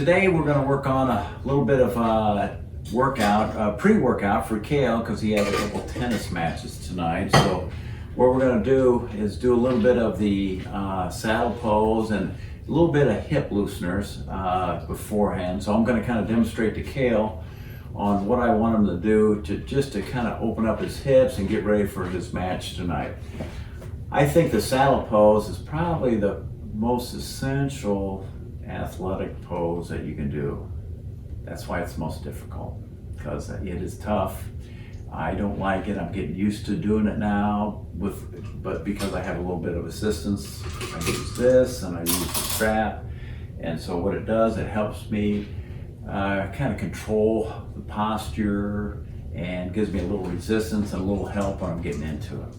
today we're going to work on a little bit of pre-workout for Kayle because he has a couple tennis matches tonight. So what we're going to do is do a little bit of the saddle pose and a little bit of hip looseners beforehand. So I'm going to kind of demonstrate to Kayle on what I want him to do to kind of open up his hips and get ready for his match tonight. I think the saddle pose is probably the most essential athletic pose that you can do. That's why it's most difficult, because it is tough. I don't like it. I'm getting used to doing it now, but because I have a little bit of assistance, I use this and I use the strap. And so what it does, it helps me kind of control the posture and gives me a little resistance and a little help when I'm getting into it.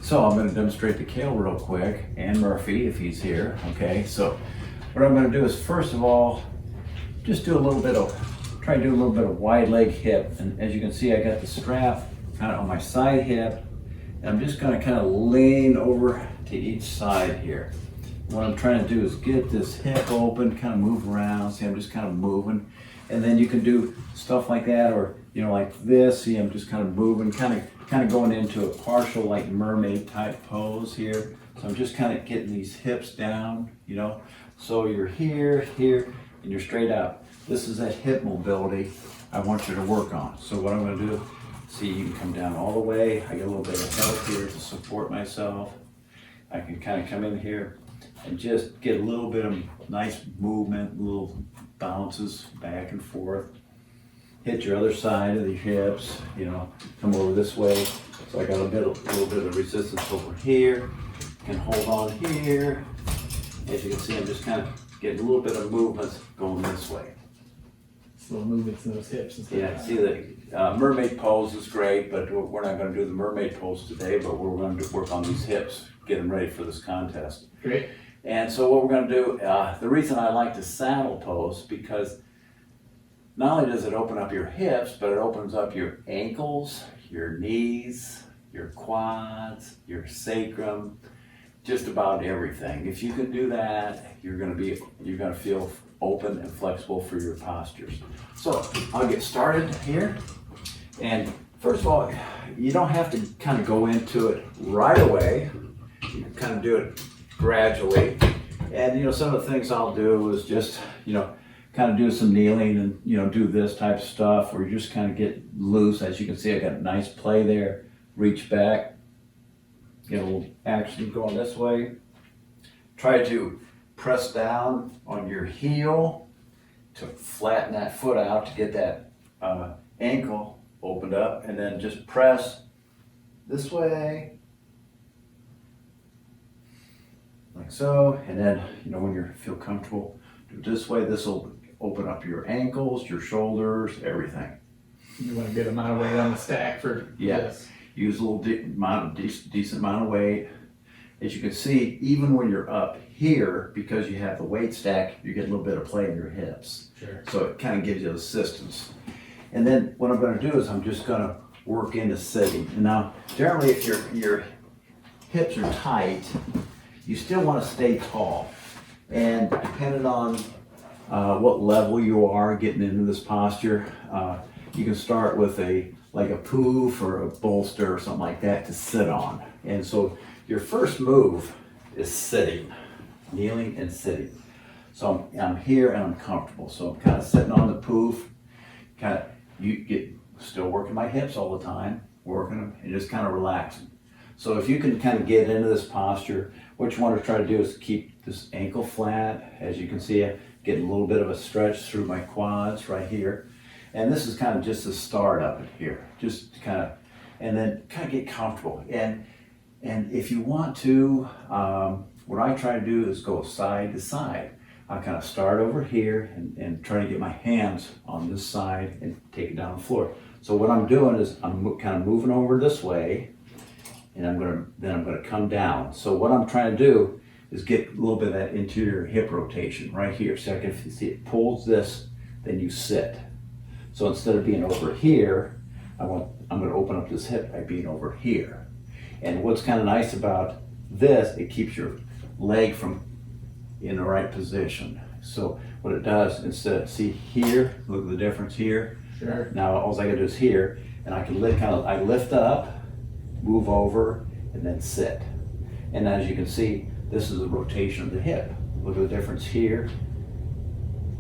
So I'm going to demonstrate to Kayle real quick, and Murphy if he's here. Okay, so what I'm going to do is first of all, just try to do a little bit of wide leg hip. And as you can see, I got the strap kind of on my side hip. And I'm just going to kind of lean over to each side here. What I'm trying to do is get this hip open, kind of move around. See, I'm just kind of moving. And then you can do stuff like that, or like this. See, I'm just kind of moving, kind of going into a partial like mermaid type pose here. So I'm just kind of getting these hips down, So you're here, and you're straight out. This is that hip mobility I want you to work on. So what I'm going to do, see, you can come down all the way. I get a little bit of help here to support myself. I can kind of come in here and just get a little bit of nice movement, little bounces back and forth. Hit your other side of the hips, come over this way. So I got a little bit of resistance over here. Can hold on here. As you can see, I'm just kind of getting a little bit of movement going this way. Little movements in those hips and stuff. Yeah, see the mermaid pose is great, but we're not going to do the mermaid pose today, but we're going to work on these hips, get them ready for this contest. Great. And so what we're going to do, the reason I like the saddle pose, because not only does it open up your hips, but it opens up your ankles, your knees, your quads, your sacrum, just about everything. If you can do that, you're going to feel open and flexible for your postures. So I'll get started here. And first of all, you don't have to kind of go into it right away. You can kind of do it gradually. And some of the things I'll do is just, kind of do some kneeling and, do this type of stuff, or you just kind of get loose. As you can see, I got a nice play there. Reach back, get a little action going this way. Try to press down on your heel to flatten that foot out to get that ankle opened up, and then just press this way, like so. And then, when you feel comfortable, do it this way. This will open up your ankles, your shoulders, everything. You want a good amount of weight on the stack for this. Use a little decent amount of weight. As you can see, even when you're up here, because you have the weight stack, you get a little bit of play in your hips. Sure. So it kind of gives you assistance. And then what I'm going to do is I'm just going to work into sitting. And now, generally, if your hips are tight, you still want to stay tall. And depending on what level you are getting into this posture, you can start with like a poof or a bolster or something like that to sit on. And so your first move is sitting, kneeling and sitting. So I'm here and I'm comfortable. So I'm kind of sitting on the poof, still working my hips all the time, working them and just kind of relaxing. So if you can kind of get into this posture, what you want to try to do is keep this ankle flat. As you can see, I get a little bit of a stretch through my quads right here. And this is kind of just the start of it here. And then kind of get comfortable. And if you want to, what I try to do is go side to side. I kind of start over here and try to get my hands on this side and take it down the floor. So what I'm doing is I'm kind of moving over this way, and I'm gonna come down. So what I'm trying to do is get a little bit of that interior hip rotation right here. So I can see it pulls this, then you sit. So instead of being over here, I'm gonna open up this hip by being over here. And what's kind of nice about this, it keeps your leg in the right position. So what it does, instead of, see here, look at the difference here. Sure. Now all I gotta do is here, and I can I lift up, move over, and then sit. And as you can see, this is the rotation of the hip. Look at the difference here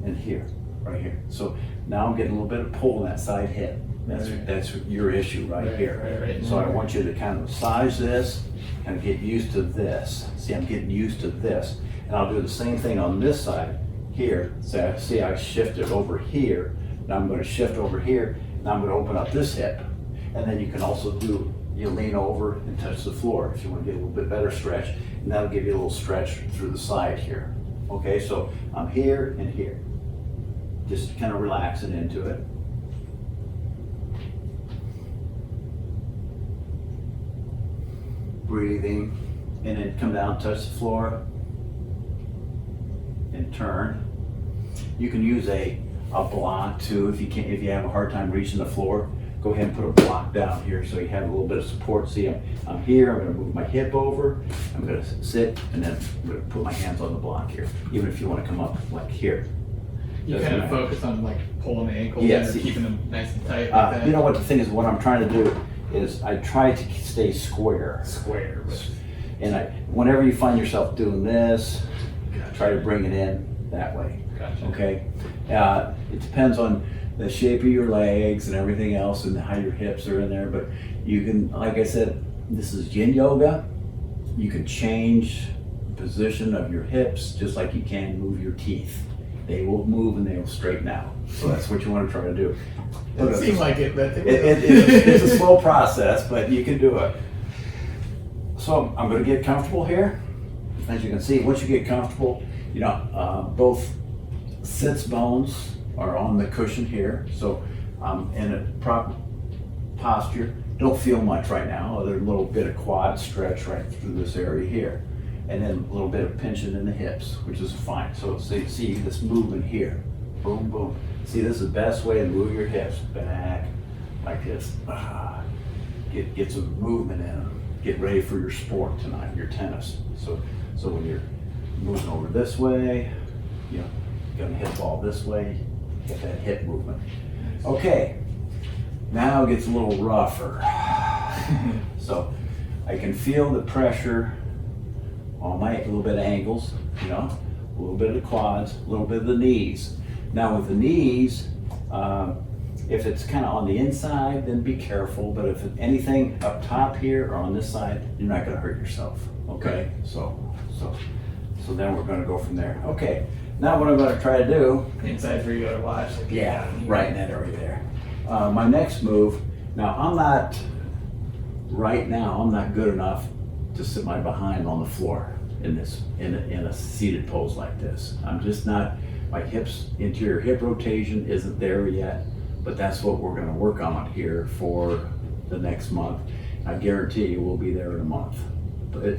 and here, right here. So now I'm getting a little bit of pull in that side hip. That's your issue right here. Right. So I want you to kind of massage this and get used to this. See, I'm getting used to this. And I'll do the same thing on this side here. So see, I shifted over here. Now I'm going to shift over here. Now I'm going to open up this hip. And then you can also do, you lean over and touch the floor if you want to get a little bit better stretch. And that'll give you a little stretch through the side here. Okay, so I'm here and here. Just kind of relaxing into it. Breathing, and then come down, touch the floor, and turn. You can use a block too if you have a hard time reaching the floor. Go ahead and put a block down here so you have a little bit of support. See, I'm here. I'm going to move my hip over. I'm going to sit, and then I'm going to put my hands on the block here. Even if you want to come up like here. You kind of focus on like pulling the ankles in or keeping them nice and tight like that. You know what the thing is, what I'm trying to do is I try to stay square. And whenever you find yourself doing this, try to bring it in that way. Gotcha. Okay? It depends on the shape of your legs and everything else and how your hips are in there, but you can, like I said, this is Yin Yoga. You can change the position of your hips just like you can move your teeth. They will move and they will straighten out. So that's what you want to try to do. It seems like it, but it's a slow process, but you can do it. So I'm going to get comfortable here. As you can see, once you get comfortable, you know, both sits bones are on the cushion here. So I'm in a proper posture. Don't feel much right now, other than a little bit of quad stretch right through this area here. And then a little bit of pinching in the hips, which is fine. So see this movement here. Boom, boom. See, this is the best way to move your hips back like this. Get some movement in them. Get ready for your sport tonight, your tennis. So when you're moving over this way, you know, gonna hit the ball this way, get that hip movement. Okay, now it gets a little rougher. So I can feel the pressure on my little bit of ankles, you know, a little bit of the quads, a little bit of the knees. Now with the knees, if it's kind of on the inside, then be careful. But if anything up top here or on this side, you're not going to hurt yourself. Okay. So then we're going to go from there. Okay. Now what I'm going to try to do. Inside where you go to watch. Yeah, right in that area there. My next move. Now I'm not good enough to sit my behind on the floor in a seated pose like this. I'm just not. My interior hip rotation isn't there yet. But that's what we're going to work on here for the next month. I guarantee you we'll be there in a month. But you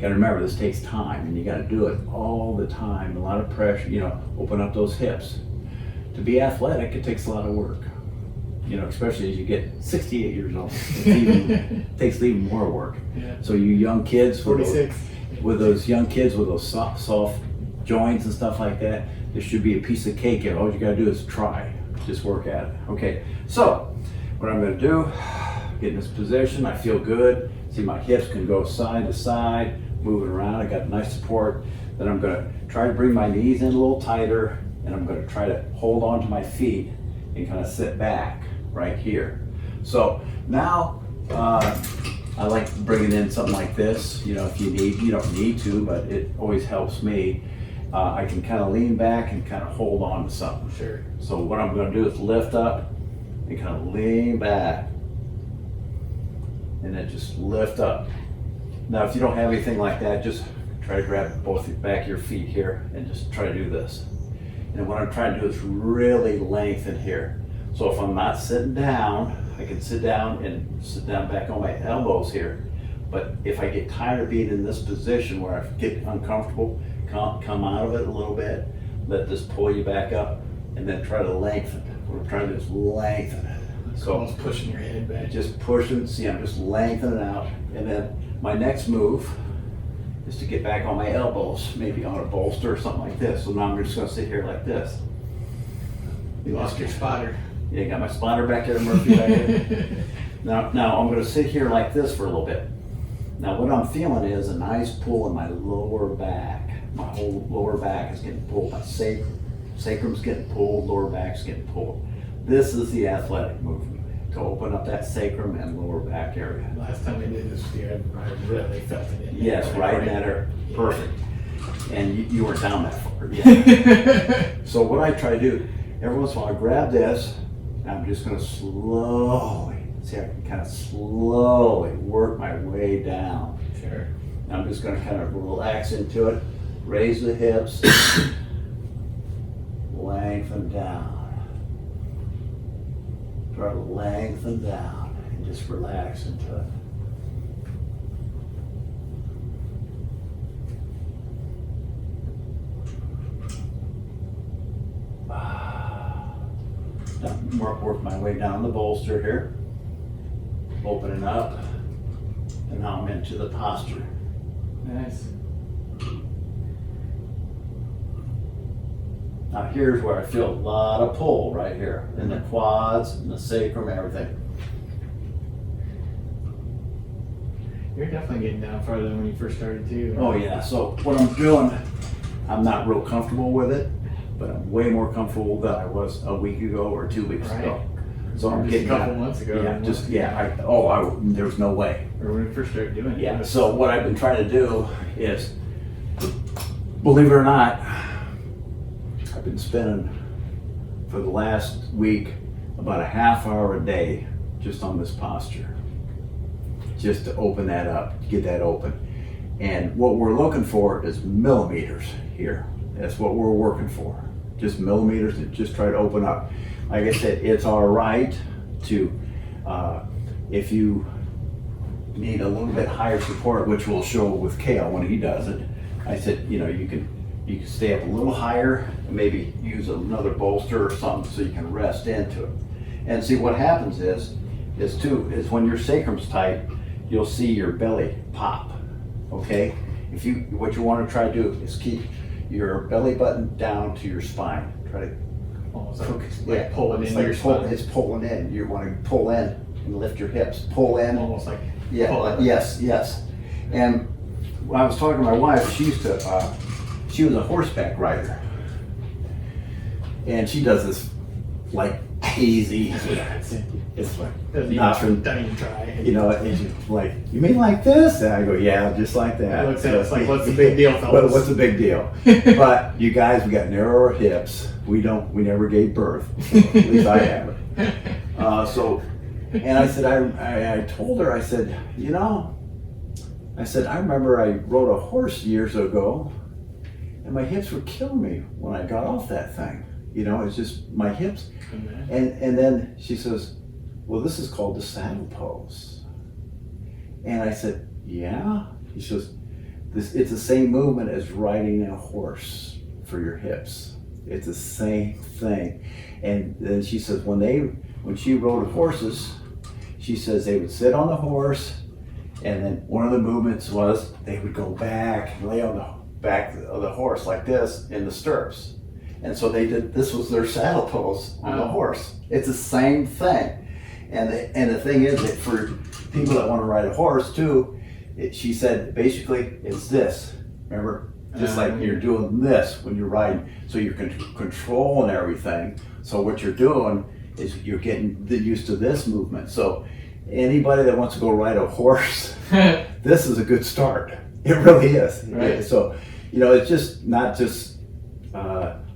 got to remember, this takes time, and you got to do it all the time. A lot of pressure, you know, open up those hips. To be athletic, it takes a lot of work. You know, especially as you get 68 years old. It takes even more work. Yeah. So you young kids, 46. with those young kids with those soft joints and stuff like that, there should be a piece of cake. All you got to do is try. Just work at it. Okay, so what I'm going to do, get in this position. I feel good. See, my hips can go side to side, moving around. I got nice support. Then I'm going to try to bring my knees in a little tighter, and I'm going to try to hold on to my feet and kind of sit back right here. So now I like bringing in something like this. You know, if you need, you don't need to, but it always helps me. I can kind of lean back and kind of hold on to something. Sure. So what I'm going to do is lift up and kind of lean back, and then just lift up. Now, if you don't have anything like that, just try to grab both the back of your feet here and just try to do this. And what I'm trying to do is really lengthen here. So if I'm not sitting down, I can sit down and sit down back on my elbows here. But if I get tired of being in this position where I get uncomfortable, come out of it a little bit, let this pull you back up, and then try to lengthen it. We're trying to just lengthen it. So almost pushing your head back. Just pushing, see, I'm just lengthening out. And then my next move is to get back on my elbows, maybe on a bolster or something like this. So now I'm just gonna sit here like this. You lost your spotter. Yeah, got my spotter back there, Murphy back there. Now I'm gonna sit here like this for a little bit. Now what I'm feeling is a nice pull in my lower back. My whole lower back is getting pulled. My sacrum's getting pulled, lower back's getting pulled. This is the athletic movement, to open up that sacrum and lower back area. Last time I did this with you, I really felt it in there. Yes, Like, right in that area. Yeah. Perfect. And you weren't down that far. Yeah. So what I try to do, every once in a while I grab this, and I'm just gonna slowly, see I can kind of slowly work my way down. Sure. And I'm just gonna kind of relax into it, raise the hips, lengthen down. Try to lengthen down and just relax into it. Now work my way down the bolster here, opening up, and now I'm into the posture. Nice. Now here's where I feel a lot of pull right here, in the quads, and the sacrum, everything. You're definitely getting down farther than when you first started too. Oh yeah, so what I'm doing, I'm not real comfortable with it, but I'm way more comfortable than I was a week ago or 2 weeks ago. So I'm Just getting a couple months ago. there's no way. Or when we first started doing it. Yeah, so what I've been trying to do is, believe it or not, I've been spending for the last week about a half hour a day just on this posture, just to open that up, to get that open. And what we're looking for is millimeters here. That's what we're working for, just millimeters, to just try to open up. Like I said, it's all right to, if you need a little bit higher support, which we'll show with Kayle when he does it. I said, you can stay up a little higher and maybe use another bolster or something so you can rest into it. And see what happens is when your sacrum's tight, you'll see your belly pop, okay? What you want to try to do is keep your belly button down to your spine. Try to Almost like pulling it's in like your spine. It's pulling in. You want to pull in and lift your hips. Pull in. Almost like Yes. And when I was talking to my wife, she was a horseback rider, and she does this like easy. It's like nothing. Don't even try. And she's like, "You mean like this?" And I go, "Yeah, just like that." It looks at us like, "What's the big deal, fellas?" What's the big deal? But you guys, we got narrower hips. We never gave birth. So at least I haven't. And I said, I told her, I said, I remember I rode a horse years ago, and my hips were killing me when I got off that thing. It's just my hips. And then she says, "Well, this is called the saddle pose." And I said, "Yeah?" She says, it's the same movement as riding a horse for your hips. It's the same thing. And then she says, when she rode horses, she says they would sit on the horse, and then one of the movements was they would go back and lay on the back of the horse like this in the stirrups. And so this was their saddle pose on the horse. It's the same thing. And the thing is that for people that want to ride a horse too, she said basically it's this. Remember? Just like you're doing this when you're riding. So you're controlling everything. So what you're doing is you're getting used to this movement. So anybody that wants to go ride a horse, this is a good start. It really is. Right. So, it's just not just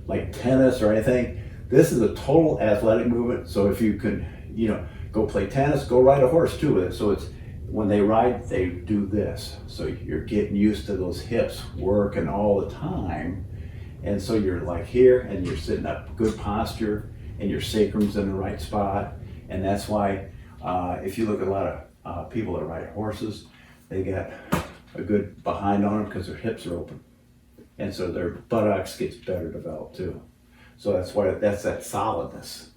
like tennis or anything. This is a total athletic movement. So if you can, go play tennis, go ride a horse too with it. So it's, when they ride, they do this. So you're getting used to those hips working all the time. And so you're like here and you're sitting up, good posture, and your sacrum's in the right spot. And that's why if you look at a lot of people that ride horses, they got a good behind on them because their hips are open. And so their buttocks gets better developed too. So that's why, that's that solidness.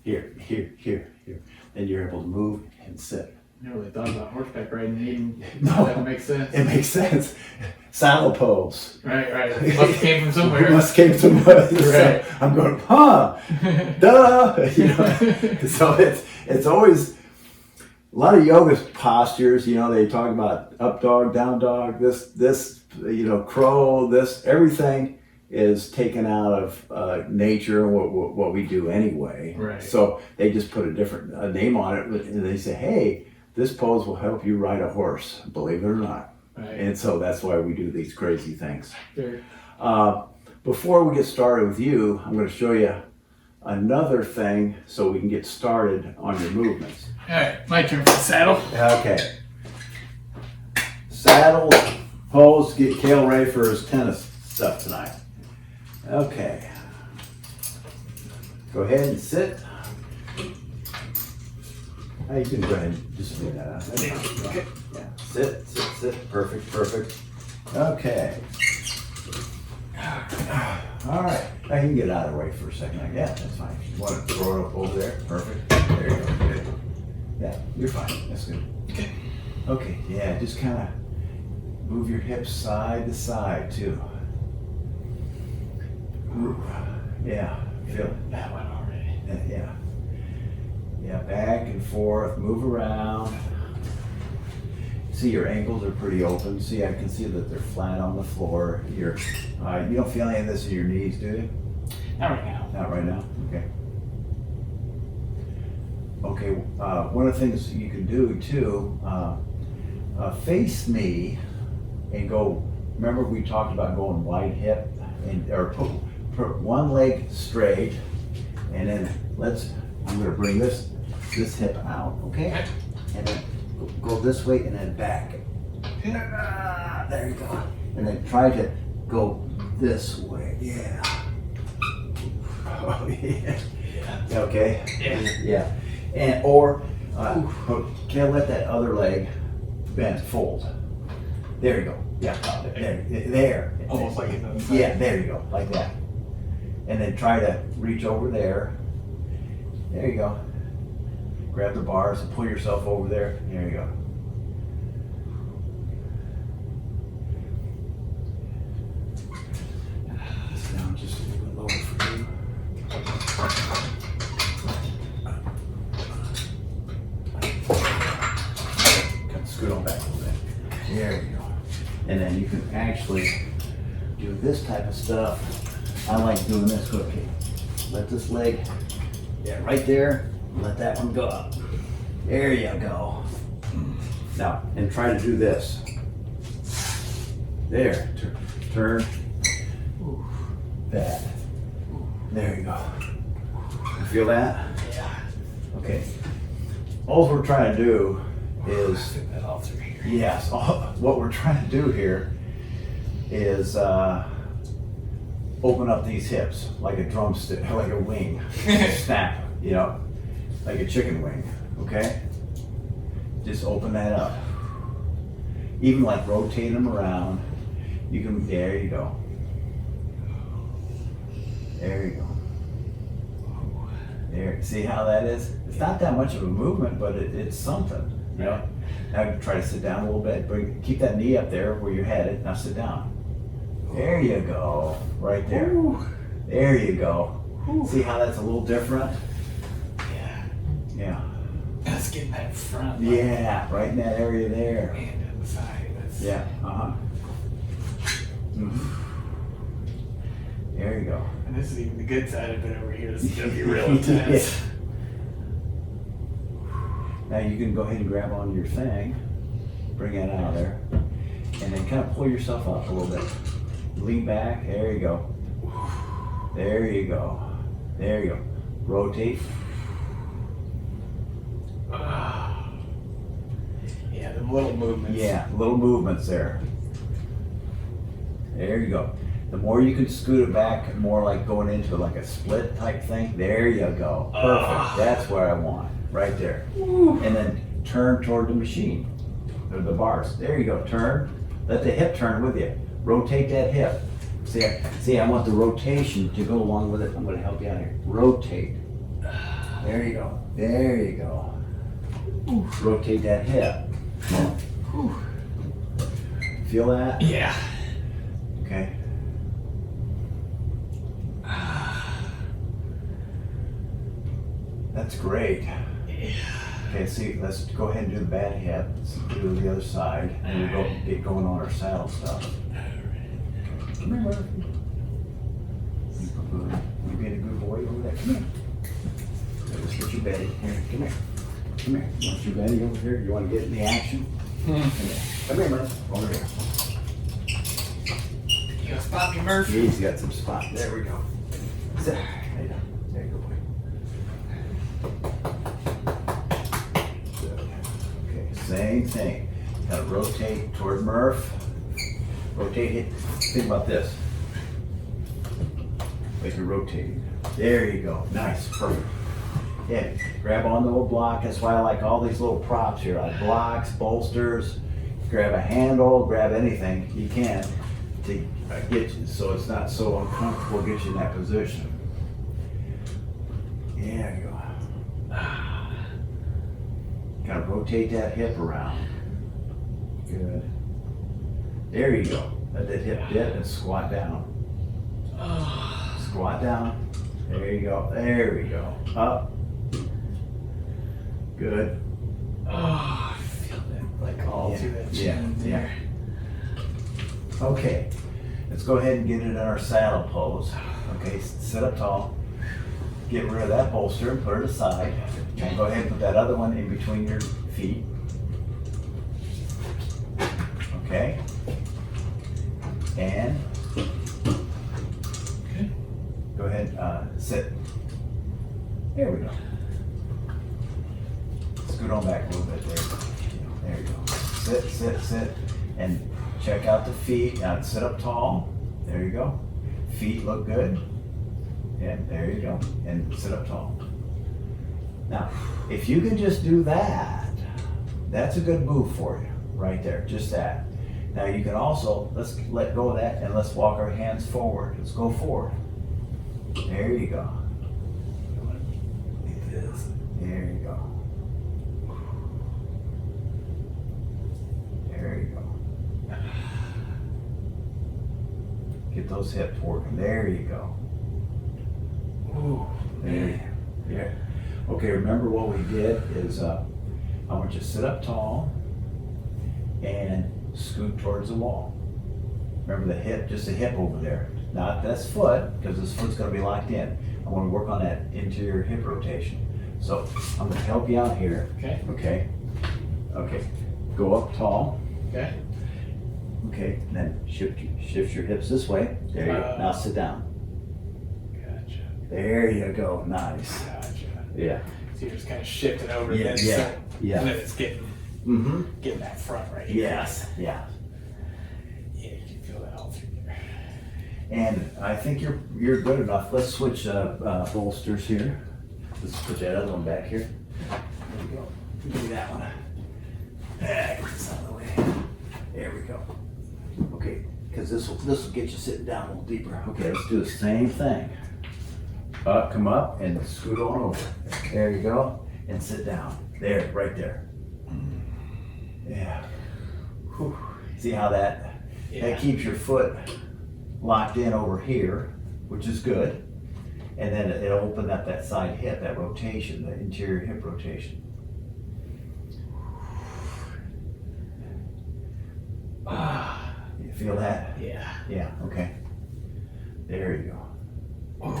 Here. And you're able to move and sit Never really thought about horseback riding. Even No. that makes sense. It makes sense. Saddle pose. Right. Must came from somewhere. Must came somewhere. Right. So I'm going, huh? Duh. You know. So it's always a lot of yoga postures. You know, they talk about up dog, down dog. This you know, crow. This everything is taken out of nature and what we do anyway. Right. So they just put a different name on it, and they say, hey, this pose will help you ride a horse, believe it or not. Right. And so that's why we do these crazy things. Sure. Before we get started with you, I'm going to show you another thing so we can get started on your movements. All right, my turn for the saddle. Okay. Saddle pose, get Kayle ready for his tennis stuff tonight. Okay. Go ahead and sit. You can go ahead and just leave that out. Okay. Yeah. Sit. Perfect. Okay. All right. Now you can get out of the way for a second. Yeah, that's fine. You want to throw it up over there? Perfect. There you go. Good. Yeah, you're fine. That's good. Okay. Okay. Yeah, just kind of move your hips side to side too. Ooh. Yeah. Feel it. That one already. Yeah. Yeah, back and forth, move around. See, your ankles are pretty open. See, I can see that they're flat on the floor. You don't feel any of this in your knees, do you? Not right now. Not right now? Okay. Okay, one of the things you can do too, face me and go, remember we talked about going wide hip, or put one leg straight, and then I'm gonna bring this hip out, okay? And then go this way and then back. There you go. And then try to go this way. Yeah. Oh, yeah. Okay? Yeah. And can I let that other leg bend, fold? There you go. Yeah. There. Almost like it's on the side. Yeah, there you go. Like that. And then try to reach over there. There you go. Grab the bars and pull yourself over there. There you go. This down just a little bit lower for you. Come scoot on back a little bit. There you go. And then you can actually do this type of stuff. I like doing this. Okay. Let this leg, right there. Let that one go up. There you go. Now, and try to do this. There. Turn. That. There you go. You feel that? Yeah. Okay. All we're trying to do is, Fit that all through here. yes, what we're trying to do here is open up these hips like a drumstick, like a wing. Snap, like a chicken wing, okay? Just open that up. Even like rotate them around. You can, there you go. There you go. There, see how that is? It's not that much of a movement, but it's something, Now try to sit down a little bit. Keep that knee up there where you're headed. Now sit down. There you go. Right there. Ooh. There you go. Ooh. See how that's a little different? Yeah. Yeah. That's getting that front. Yeah, right in that area there. And on the side. That's, Yeah, There you go. And this is even the good side of it over here. This is going to be real intense. Now you can go ahead and grab onto your thing, bring that out of there, and then kind of pull yourself up a little bit. Lean back, there you go. There you go. There you go. Rotate. Yeah, the little movements. Yeah, little movements there. There you go. The more you can scoot it back, more like going into like a split type thing. There you go. Perfect. That's what I want. Right there. And then turn toward the machine. Or the bars. There you go. Turn. Let the hip turn with you. Rotate that hip. See, I want the rotation to go along with it. I'm going to help you out here. Rotate. There you go. There you go. Rotate that hip. Feel that? Yeah. Okay. That's great. Okay, see, let's go ahead and do the bad hip. Let's do the other side, and we'll get going on our saddle stuff. Come here, Murphy. You being a good boy over there. Come here. Let's get your Betty. Here, come here. Come here. You want your Betty over here? You want to get in the action? Come here. Come here, Murphy. Over here. You gonna spot me, Murphy? He's got some spot. There we go. Sit. There you go. There you go, boy. Good. Okay, same thing. Kind of rotate toward Murph. Rotate it. Think about this. Like you're rotating. There you go. Nice. Perfect. Yeah. Grab on the little block. That's why I like all these little props here. Like blocks, bolsters. Grab a handle. Grab anything you can to get you so it's not so uncomfortable. Get you in that position. There you go. Kind of rotate that hip around. Good. There you go. Let that hip dip and squat down. Squat down. There you go. There we go. Up. Good. Oh, I feel that like all through that chin there. Okay. Let's go ahead and get it in our saddle pose. Okay, sit up tall. Get rid of that bolster and put it aside. And go ahead and put that other one in between your feet. Okay. And go ahead, sit. There we go. Scoot on back a little bit there. There you go. Sit, sit, sit. And check out the feet. Now sit up tall. There you go. Feet look good. Yeah, there you go. And sit up tall. Now, if you can just do that, that's a good move for you. Right there. Just that. Now you can also, let's let go of that and let's walk our hands forward. Let's go forward. There you go. Like this. There you go. There you go. Get those hips working. There you go. Ooh, there you go. Yeah. Okay, remember what we did is I want you to sit up tall and scoot towards the wall. Remember the hip, just the hip over there. Not this foot, because this foot's going to be locked in. I want to work on that interior hip rotation. So I'm going to help you out here. Okay. Okay. Okay. Go up tall. Okay. Okay. And then shift your hips this way. There you go. Now sit down. Gotcha. There you go. Nice. Gotcha. Yeah. So you're just kind of shifting over Yeah, and then yeah, sit. yeah. And then it's getting getting that front right here. Yes. Yeah. Yeah, you can feel that all through there. And I think you're good enough. Let's switch bolsters here. Let's put that other one back here. There we go. Give me that one. Get this out of the way. There we go. Okay, because this will get you sitting down a little deeper. Okay, let's do the same thing. Up, come up, and scoot on over. There you go. And sit down. There, right there. Yeah. Whew. See how that keeps your foot locked in over here, which is good. And then it'll open up that side hip, that rotation, the interior hip rotation. You feel that? Yeah. Yeah, okay. There you go.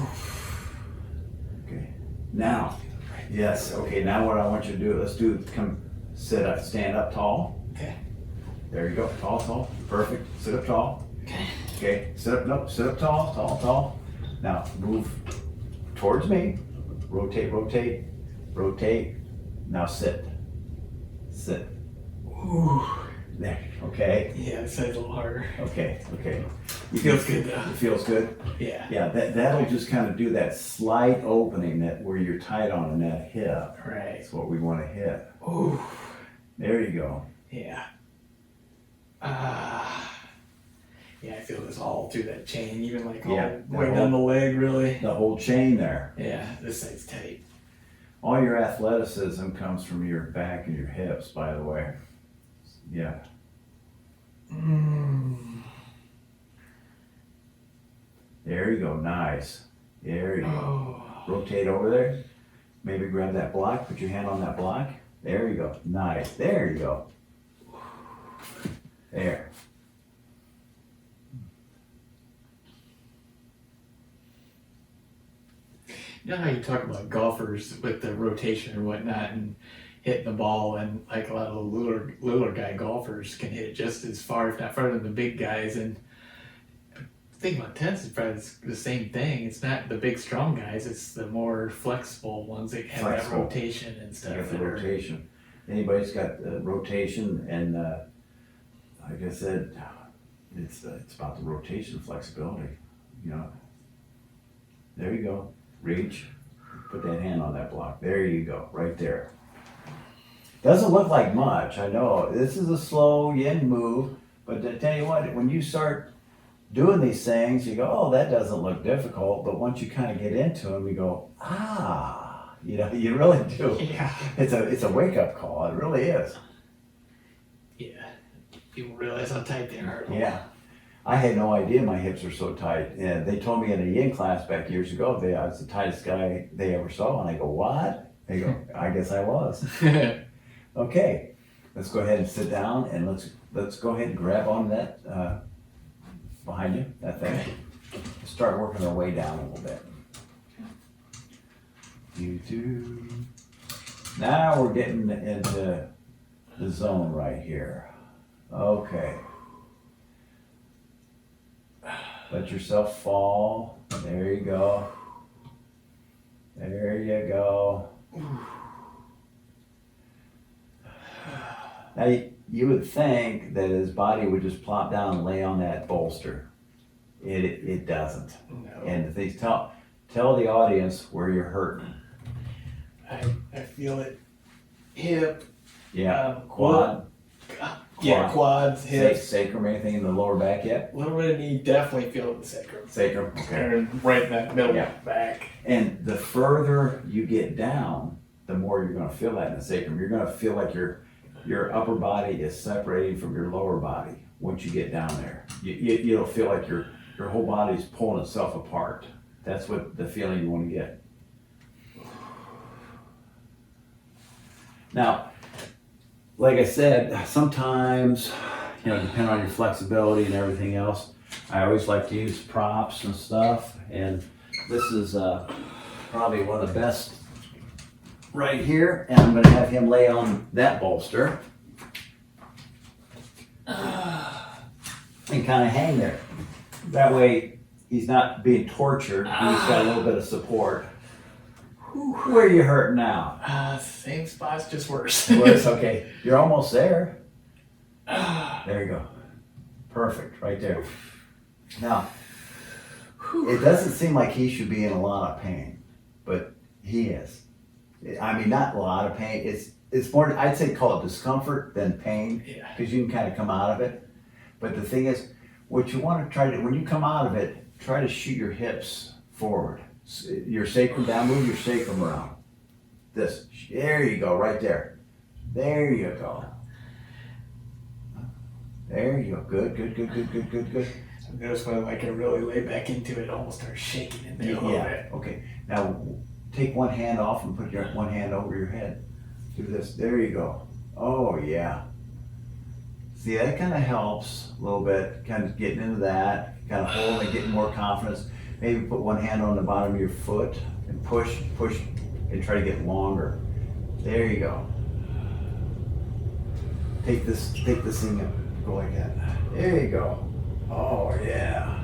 Okay. Now, yes, okay, now what I want you to do, come sit up, stand up tall. Okay. There you go, tall, tall, perfect. Sit up tall. Okay. Okay, sit up tall, tall, tall. Now move towards me. Rotate, rotate, rotate. Now sit. Sit. Ooh. There, okay? Yeah, it's a little harder. Okay, okay. It feels good though. It feels good? Yeah. Yeah, that'll just kind of do that slight opening that where you're tight on in that hip. Right. That's what we want to hit. Ooh. There you go. Yeah. Yeah, I feel this all through that chain, even like all Yeah, the way down the leg, really. The whole chain there. Yeah, this side's tight. All your athleticism comes from your back and your hips, by the way. Yeah. There you go. Nice. There you go. Rotate over there. Maybe grab that block. Put your hand on that block. There you go. Nice. There you go. There. You know how you talk about golfers with the rotation and whatnot and hitting the ball, and like a lot of the littler guy golfers can hit it just as far, if not farther than the big guys. And the thing about tennis is probably the same thing. It's not the big strong guys, it's the more flexible ones that have that rotation and stuff. You got the rotation. Anybody's got the rotation, and like I said, it's about the rotation flexibility. You know. There you go. Reach. Put that hand on that block. There you go. Right there. Doesn't look like much. I know this is a slow yin move, but to tell you what, when you start doing these things, you go, oh, that doesn't look difficult. But once you kind of get into them, you go, ah, you know, you really do. Yeah. It's a wake up call. It really is. Yeah. People realize how tight they are. Yeah. I had no idea my hips were so tight. And they told me in a yin class back years ago, I was the tightest guy they ever saw. And I go, what? They go, I guess I was. Okay, let's go ahead and sit down, and let's go ahead and grab on that behind you, that thing. Start working our way down a little bit. Now we're getting into the zone right here. Okay. Let yourself fall. There you go. There you go. Now, you would think that his body would just plop down and lay on that bolster. It doesn't. No. And they tell the audience where you're hurting. I feel it. Hip. Yeah, quad. Yeah, quads, hips. Sacrum, anything in the lower back yet? A little bit of knee, definitely feel it in the sacrum. Sacrum, okay. And right in that middle back. And the further you get down, the more you're going to feel that in the sacrum. You're going to feel like your upper body is separating from your lower body once you get down there. You'll feel like your whole body is pulling itself apart. That's what the feeling you want to get. Now, like I said, sometimes, depending on your flexibility and everything else, I always like to use props and stuff. And this is probably one of the best right here. And I'm going to have him lay on that bolster and kind of hang there. That way he's not being tortured. He's got a little bit of support. Where are you hurting now? Same spots, just worse. Worse, okay. You're almost there. There you go. Perfect, right there. Now, it doesn't seem like he should be in a lot of pain, but he is. I mean, not a lot of pain. It's more, I'd say call it discomfort than pain, because you can kind of come out of it. But the thing is, what you want to try to, when you come out of it, try to shoot your hips forward. Your sacrum down, move your sacrum around. This, there you go, right there. There you go. There you go. Good. I notice when I really lay back into it, it almost starts shaking in there a little bit. Okay. Now take one hand off and put your one hand over your head. Do this. There you go. Oh yeah. See, that kind of helps a little bit, kind of getting into that, kind of holding, getting more confidence. Maybe put one hand on the bottom of your foot and push, and try to get longer. There you go. Take this thing up. Go like that. There you go. Oh yeah.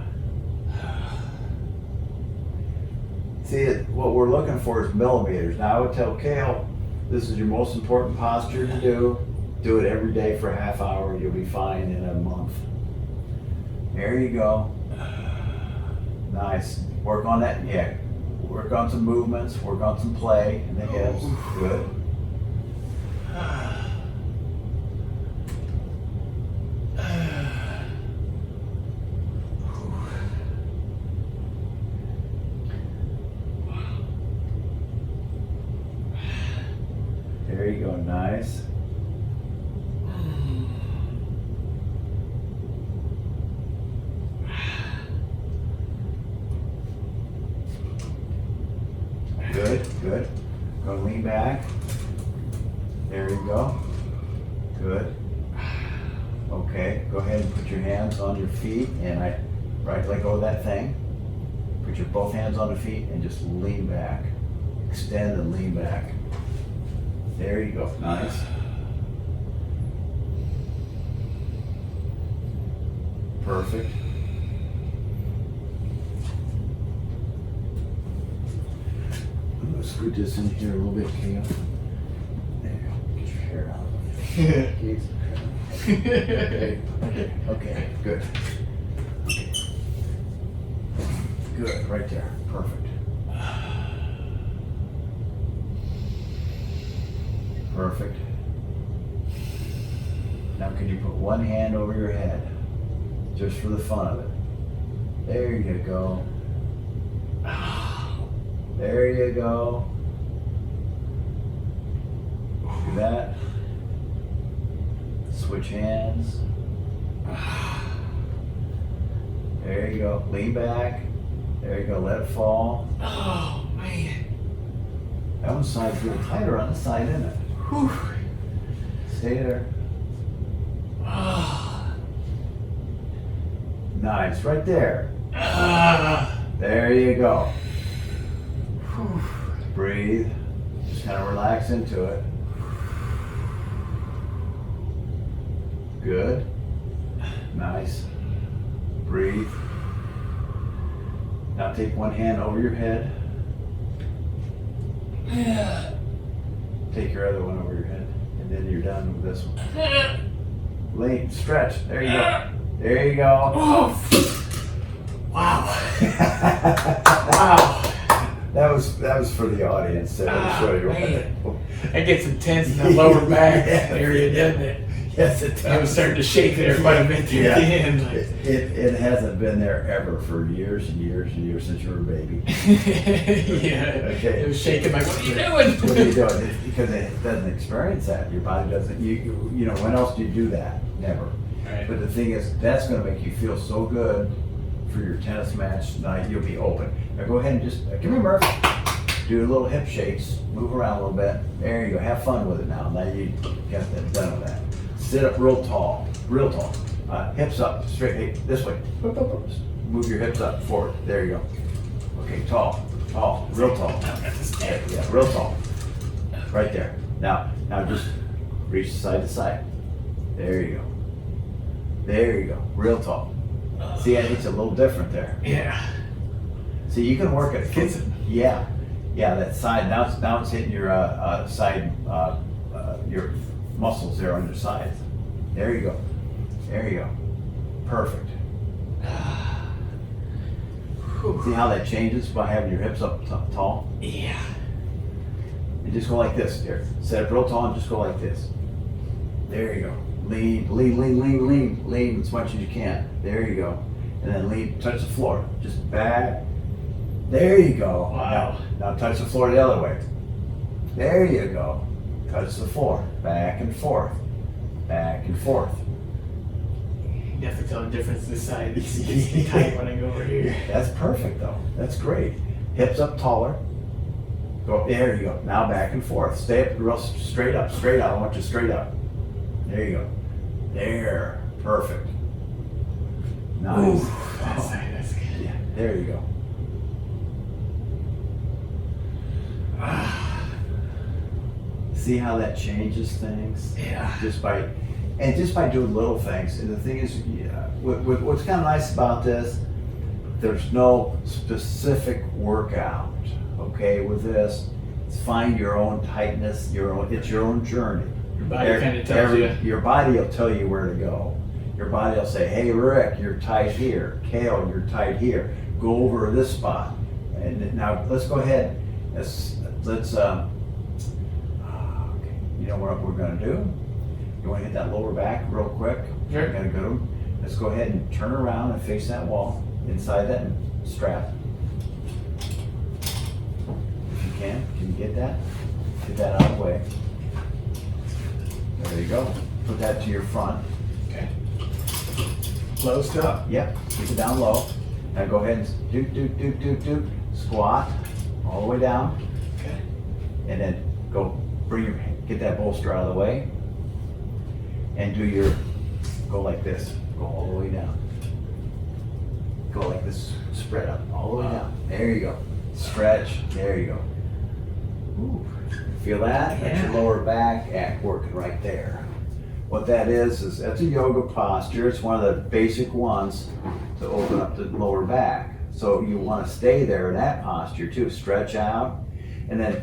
See, what we're looking for is millimeters. Now I would tell Kayle, this is your most important posture to do. Do it every day for a half hour. You'll be fine in a month. There you go. Nice. Work on that. Yeah. Work on some movements. Work on some play in the hips. Good. Nice. Good, good. Go lean back. There you go. Good. Okay, go ahead and put your hands on your feet and let go of that thing. Put your both hands on the feet and just lean back. Extend and lean back. There you go. Nice. Perfect. I'm gonna scoot this in here a little bit, Kayle. There you go. Get your hair out. Okay, good. Good, right there. Perfect. Perfect. Now can you put one hand over your head? Just for the fun of it. There you go. There you go. Do that. Switch hands. There you go. Lean back. There you go. Let it fall. Oh, man. That one side's a little tighter on the side, isn't it? Whew. Stay there. Oh. Nice. Right there. Ah. There you go. Whew. Breathe. Just kind of relax into it. Good. Nice. Breathe. Now take one hand over your head. Take your other one over your head. And then you're done with this one. Lean, stretch. There you go. There you go. Oh. Wow. Wow. That was for the audience. So I'll show you. Man. That gets intense in the lower back area, doesn't it? Yes, it does. I was starting to shake there quite a bit there at the end. Like. It hasn't been there ever for years and years and years since you were a baby. Yeah. Okay. It was shaking like, what are you doing? What are you doing? It's because it doesn't experience that. Your body doesn't. You know, when else do you do that? Never. Right. But the thing is, that's going to make you feel so good for your tennis match tonight. You'll be open. Now go ahead and just give me a Murph. Do little hip shakes. Move around a little bit. There you go. Have fun with it now. Now you got that done with that. Sit up real tall. Real tall. Hips up. Straight. Hey, this way. Move your hips up forward. There you go. Okay, tall. Tall. Real tall. Yeah, real tall. Right there. Now just reach side to side. There you go. There you go. Real tall. See, it's a little different there. Yeah. See, you can work it. Gets it. Yeah. Yeah, that side. Now it's hitting your side, your muscles there on your sides. There you go. There you go. Perfect. See how that changes by having your hips up tall? Yeah. And just go like this, dear. Set up real tall and just go like this. There you go. Lean, lean, lean, lean, lean, lean as much as you can. There you go. And then lean, touch the floor. Just back. There you go. Wow. Now touch the floor the other way. There you go. Touch the floor. Back and forth. Back and forth. You have to tell the difference this side. It gets tight when I go over here. That's perfect though. That's great. Hips up taller. Go, there you go. Now back and forth. Stay up real straight up, straight up. I want you straight up. There you go. There. Perfect. Nice. Ooh, that's good. Yeah, there you go. See how that changes things? Yeah. Just by doing little things. And the thing is, what's kind of nice about this, there's no specific workout. Okay, with this, it's find your own tightness. It's your own journey. Your body kind of tells you. Your body will tell you where to go. Your body will say, "Hey, Rick, you're tight here. Kayle, you're tight here. Go over this spot." And now let's go ahead. Let's okay. You know what we're gonna do? You want to hit that lower back real quick? Sure. We're gonna go. Let's go ahead and turn around and face that wall inside that strap. If you can you get that? Get that out of the way. There you go. Put that to your front. Okay. Closed up. Yep, keep it down low. Now go ahead and do. Squat all the way down. Okay. And then get that bolster out of the way. And go like this. Go all the way down. Go like this, spread up, all the way down. There you go. Stretch, there you go. Ooh. Feel that? That's your lower back working right there. What that is that's a yoga posture. It's one of the basic ones to open up the lower back. So you want to stay there in that posture too. Stretch out. And then,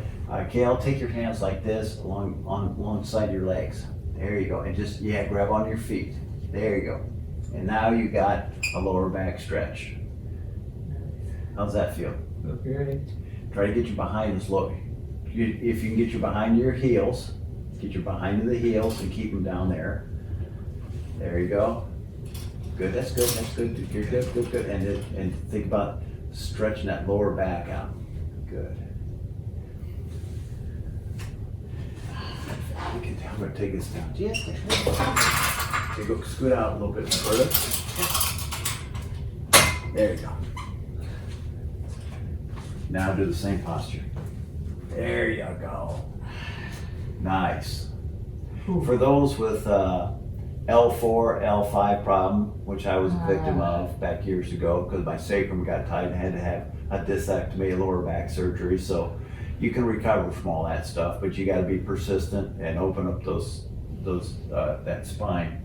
Kayle, take your hands like this alongside your legs. There you go. And just, grab onto your feet. There you go. And now you got a lower back stretch. How's that feel? Okay. Try to get your behind as low. If you can get your behind to your heels, get your behind to the heels and keep them down there. There you go. Good, that's good, that's good. You're good. And think about stretching that lower back out. Good. I'm going to take this down just a little. Okay, go scoot out a little bit further. There you go. Now do the same posture. There you go. Nice. For those with L4, L5 problem, which I was a victim of back years ago because my sacrum got tight and I had to have a discectomy, a lower back surgery. So you can recover from all that stuff, but you got to be persistent and open up that spine.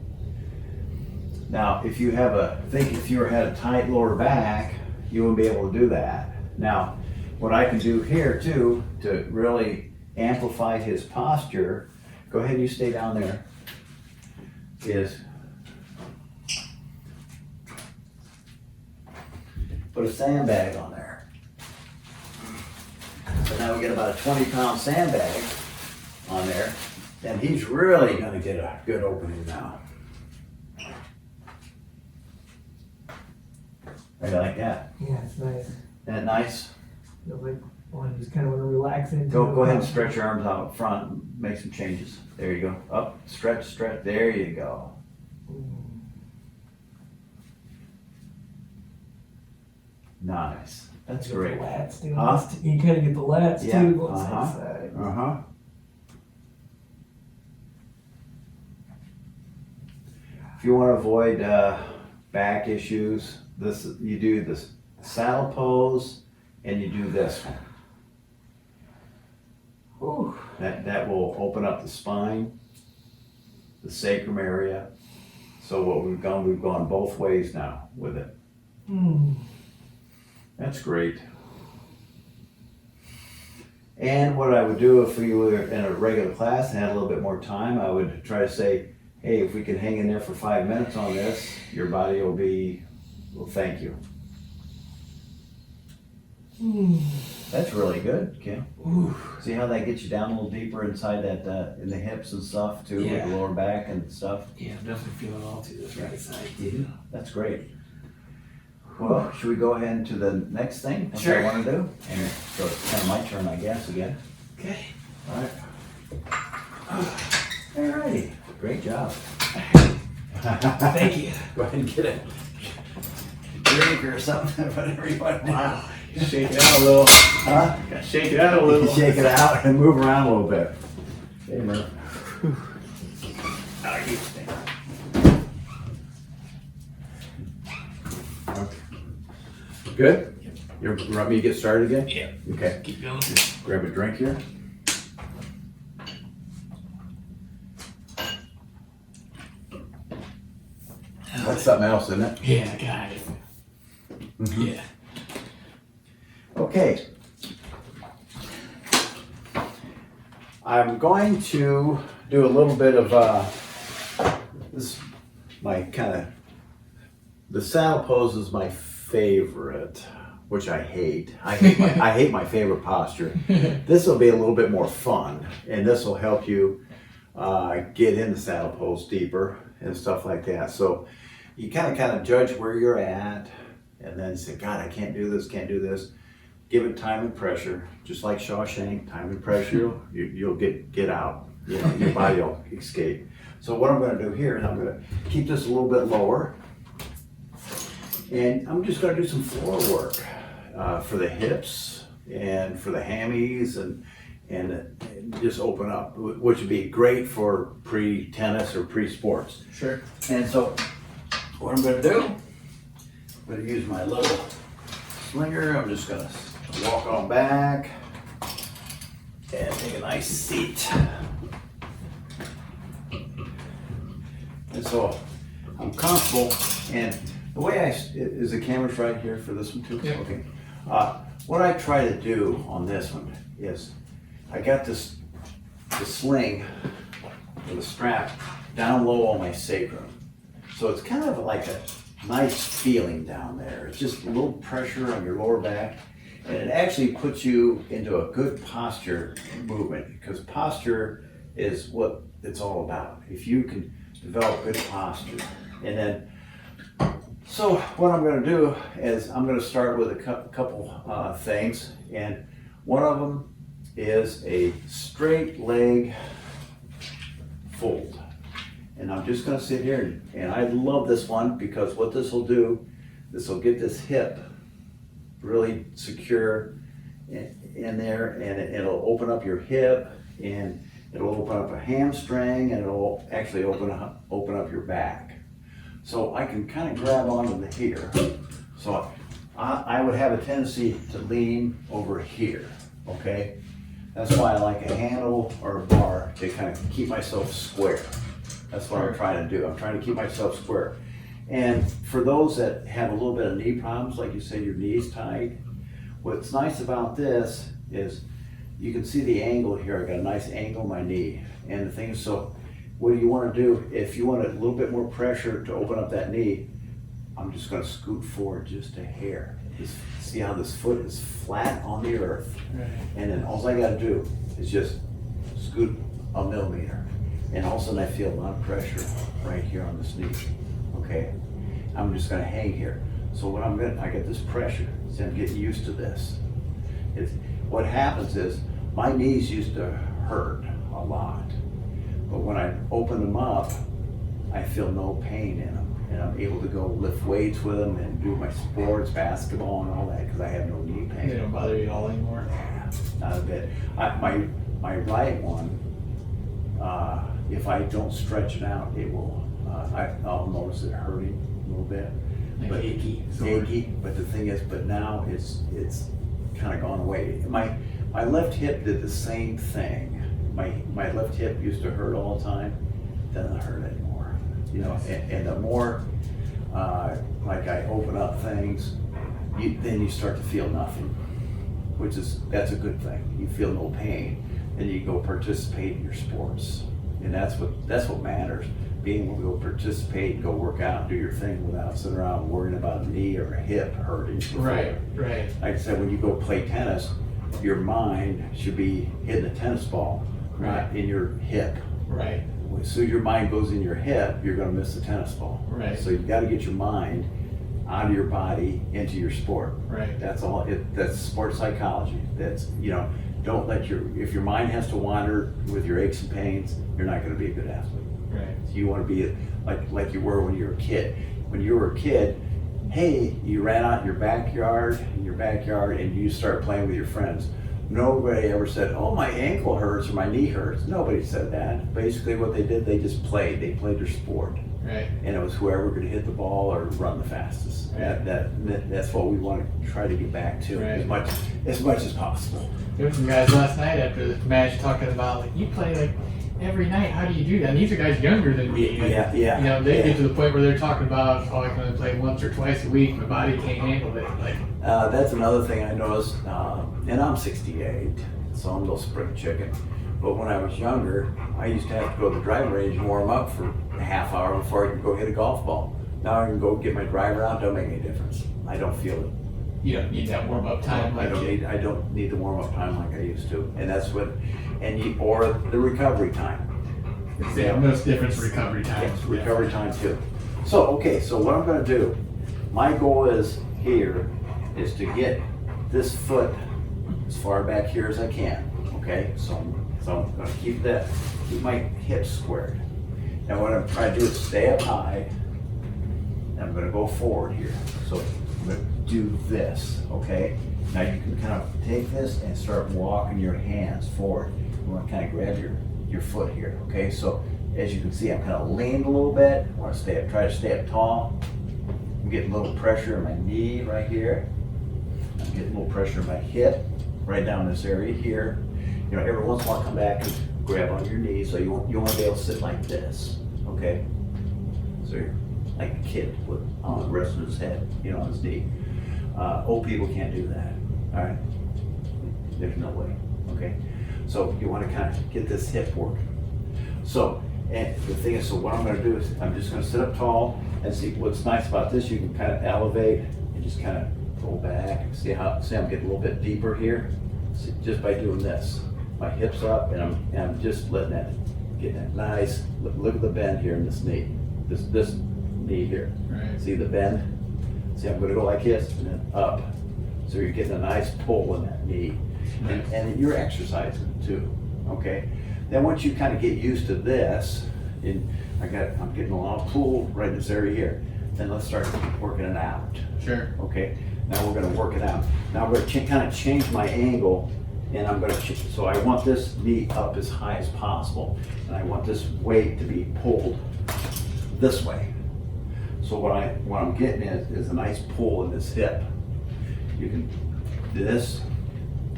Now, if you had a tight lower back, you wouldn't be able to do that. Now, what I can do here too to really amplify his posture, go ahead and you stay down there, is put a sandbag on there. So now we get about a 20-pound sandbag on there, and he's really going to get a good opening now. How do you like that? Yeah, it's nice. Isn't that nice? Feels like one just kind of want to relax into Go it. ahead and stretch your arms out front and make some changes. There you go. Up, stretch. There you go. Nice. That's Get great. The lats, too. Huh? You kind of get the lats Yeah. too, going side to side. Uh-huh. If you want to avoid back issues, you do this saddle pose and you do this one. Whew. That will open up the spine, the sacrum area. So what we've gone both ways now with it. That's great. And what I would do if we were in a regular class and had a little bit more time, I would try to say, hey, if we can hang in there for 5 minutes on this, your body will thank you. That's really good, Kim. See how that gets you down a little deeper inside that, in the hips and stuff too, with Yeah. the lower back and stuff? Yeah, I'm definitely feeling all to this right side. Yeah. That's great. Well, should we go ahead to the next thing? What Sure. I want to do? And so it's kind of my turn, I guess, again. Okay. All right. All righty. Great job. Thank you. Go ahead and get a drink or something, whatever you want to do. Wow. Shake it out a little. Huh? Gotta shake it out a little. Shake it out and move around a little bit. Hey, Murph. Oh, you stay. Good? You want me to get started again? Yeah. Okay. Keep going. Grab a drink here. That's something else, isn't it? Yeah, got it. Yeah. Okay. I'm going to do a little bit of this. The saddle pose is my favorite, which I hate. I hate my favorite posture. This will be a little bit more fun, and this will help you get in the saddle pose deeper and stuff like that. So you kind of judge where you're at, and then say, God, I can't do this, can't do this. Give it time and pressure, just like Shawshank, time and pressure, you'll get out. your body will escape. So what I'm gonna do here is I'm gonna keep this a little bit lower. And I'm just gonna do some floor work for the hips and for the hammies and just open up, which would be great for pre-tennis or pre-sports. Sure. And so what I'm gonna do, I'm gonna use my little slinger. I'm just gonna walk on back and take a nice seat. And so I'm comfortable, and the way is the camera's right here for this one too? Yeah. Okay. What I try to do on this one is I got the sling or the strap down low on my sacrum. So it's kind of like a nice feeling down there. It's just a little pressure on your lower back, and it actually puts you into a good posture movement, because posture is what it's all about. If you can develop good posture. And then, so what I'm gonna do is I'm gonna start with a couple things, and one of them is a straight leg fold. And I'm just gonna sit here, and I love this one because what this will do, this will get this hip really secure in there, and it'll open up your hip, and it'll open up a hamstring, and it'll actually open up your back. So I can kind of grab onto the here. So I would have a tendency to lean over here, okay? That's why I like a handle or a bar to kind of keep myself square. That's what I'm trying to do. I'm trying to keep myself square. And for those that have a little bit of knee problems, like you say, your knee's tight, what's nice about this is you can see the angle here. I got a nice angle in my knee. And the thing is, so what you want to do, if you want a little bit more pressure to open up that knee, I'm just going to scoot forward just a hair. Just see how this foot is flat on the earth. Right. And then all I got to do is just scoot a millimeter. And all of a sudden I feel a lot of pressure right here on this knee. Okay, I'm just gonna hang here. So what I get this pressure, so I'm getting used to this. What happens is, my knees used to hurt a lot, but when I open them up, I feel no pain in them. And I'm able to go lift weights with them and do my sports, basketball and all that, because I have no knee pain. They don't bother you at all anymore? Yeah, not a bit. My right one, if I don't stretch it out, it will, I'll notice it hurting a little bit. Like But achy. achy, but the thing is, but now it's kind of gone away. My left hip did the same thing. My left hip used to hurt all the time, doesn't hurt anymore. You know, and the more like I open up things, then you start to feel nothing, that's a good thing. You feel no pain, and you go participate in your sports. And that's what matters. Being able to go participate, go work out, do your thing without sitting around worrying about a knee or a hip hurting. Right. Like I said, when you go play tennis, your mind should be hitting the tennis ball, not in your hip. Right. As soon as your mind goes in your hip, you're gonna miss the tennis ball. Right. So you've gotta get your mind out of your body into your sport. Right. That's all, that's sports psychology. That's, don't let if your mind has to wander with your aches and pains, you're not gonna be a good athlete. Right. You wanna be like you were when you were a kid. When you were a kid, hey, you ran out in your backyard and you start playing with your friends. Nobody ever said, oh, my ankle hurts or my knee hurts. Nobody said that. Basically what they did, they just played. They played their sport. Right. And it was whoever could hit the ball or run the fastest. Right. That's what we want to try to get back to as much as possible. There were some guys last night after the match talking about, like, you play like every night. How do you do that? And these are guys younger than me. And, Yeah. They get to the point where they're talking about, oh, I can only play once or twice a week. My body can't handle it. Like, that's another thing I noticed, and I'm 68, so I'm no spring chicken. But when I was younger, I used to have to go to the driving range and warm up for a half hour before I could go hit a golf ball. Now I can go get my driver out, don't make any difference. I don't feel it. you don't need that warm up time. I don't need the warm up time like I used to, and that's what, or the recovery time. Yeah, most difference recovery time. Yes, recovery time too. So, okay, so what I'm gonna do, my goal is to get this foot as far back here as I can, okay? So I'm gonna keep keep my hips squared. Now what I'm trying to do is stay up high. And I'm gonna go forward here. So I'm gonna do this, okay? Now you can kind of take this and start walking your hands forward. You wanna kind of grab your foot here, okay? So as you can see, I'm kind of leaned a little bit. I wanna try to stay up tall. I'm getting a little pressure in my knee right here. I'm getting a little pressure in my hip, right down this area here. You know, every once in a while come back and grab on your knee, so you want to be able to sit like this, okay? So you're like a kid with on the rest of his head, you know, on his knee. Old people can't do that, all right? There's no way, okay? So you want to kind of get this hip working. So, and the thing is, so what I'm going to do is I'm just going to sit up tall and see what's nice about this. You can kind of elevate and just kind of go back. See I'm getting a little bit deeper here, see, just by doing this. My hips up, and I'm just letting that get that nice. Look at the bend here in this knee, this knee here. Right. See the bend? See, I'm going to go like this and then up. So you're getting a nice pull in that knee, and you're exercising too. Okay. Then once you kind of get used to this, I'm getting a lot of pull right in this area here. Then let's start working it out. Sure. Okay. Now we're going to work it out. Now I'm going to kind of change my angle, and I'm going to so I want this knee up as high as possible, and I want this weight to be pulled this way. So what I'm getting is a nice pull in this hip. You can do this,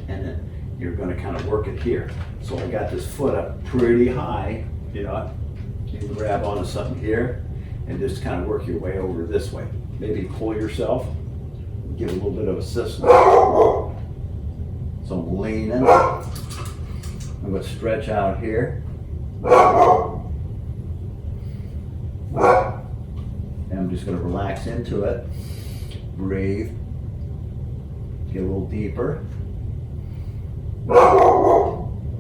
and then you're going to kind of work it here. So I got this foot up pretty high. You know, you can grab onto something here and just kind of work your way over this way. Maybe pull yourself, give a little bit of assistance. So I'm leaning. I'm going to stretch out here. And I'm just going to relax into it. Breathe. Get a little deeper.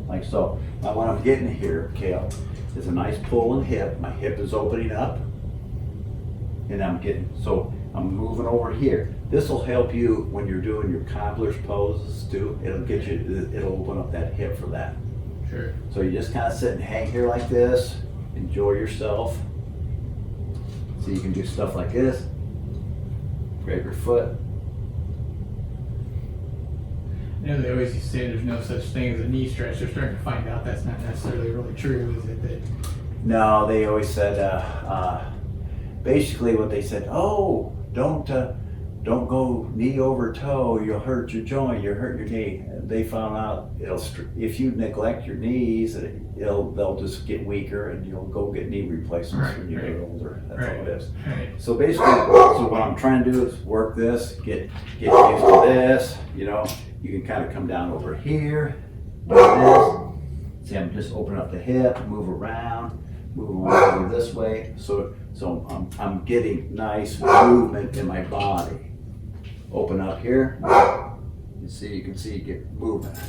Like so. Now what I'm getting here, Kayle, is a nice pull in hip. My hip is opening up. And I'm moving over here. This will help you when you're doing your cobbler's poses too. It'll open up that hip for that. Sure. So you just kind of sit and hang here like this. Enjoy yourself. So you can do stuff like this. Grab your foot. You know, they always used to say there's no such thing as a knee stretch. They're starting to find out that's not necessarily really true, is it? That No, they always said, basically what they said, oh, don't go knee over toe, you'll hurt your joint, you'll hurt your knee. And they found out if you neglect your knees, they'll just get weaker and you'll go get knee replacements when you get older. That's all it is. Right. So basically, so what I'm trying to do is work this, get used to this, you know. You can kind of come down over here, do this. See, I'm just opening up the hip, move around over this way. So I'm getting nice movement in my body. Open up here. You can see get movement.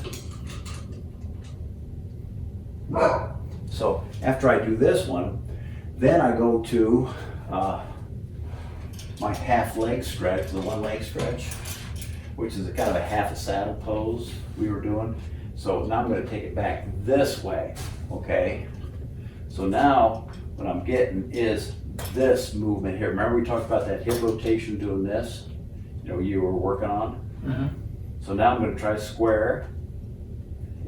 So after I do this one, then I go to my half leg stretch, the one leg stretch, which is kind of a half a saddle pose we were doing. So now I'm going to take it back this way, okay? So now what I'm getting is this movement here. Remember we talked about that hip rotation doing this? You know, you were working on? Uh-huh. So now I'm going to try square.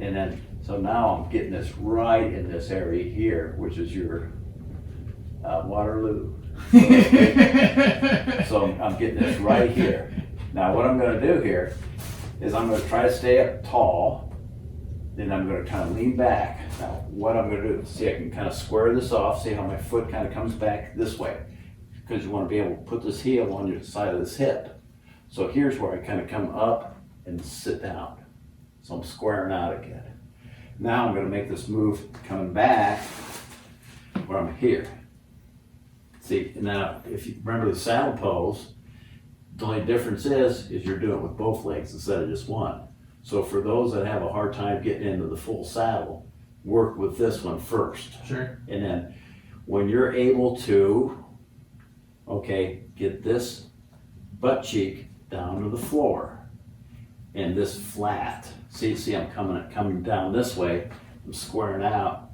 And then, so now I'm getting this right in this area here, which is your Waterloo. So I'm getting this right here. Now what I'm going to do here is I'm going to try to stay up tall, then I'm going to kind of lean back. Now what I'm going to do, see I can kind of square this off, see how my foot kind of comes back this way, because you want to be able to put this heel on your side of this hip. So here's where I kind of come up and sit down. So I'm squaring out again. Now I'm going to make this move coming back where I'm here. See, now if you remember the saddle pose, the only difference is you're doing it with both legs instead of just one. So for those that have a hard time getting into the full saddle, work with this one first. Sure. And then when you're able to, okay, get this butt cheek down to the floor and this flat. See, I'm coming down this way, I'm squaring out,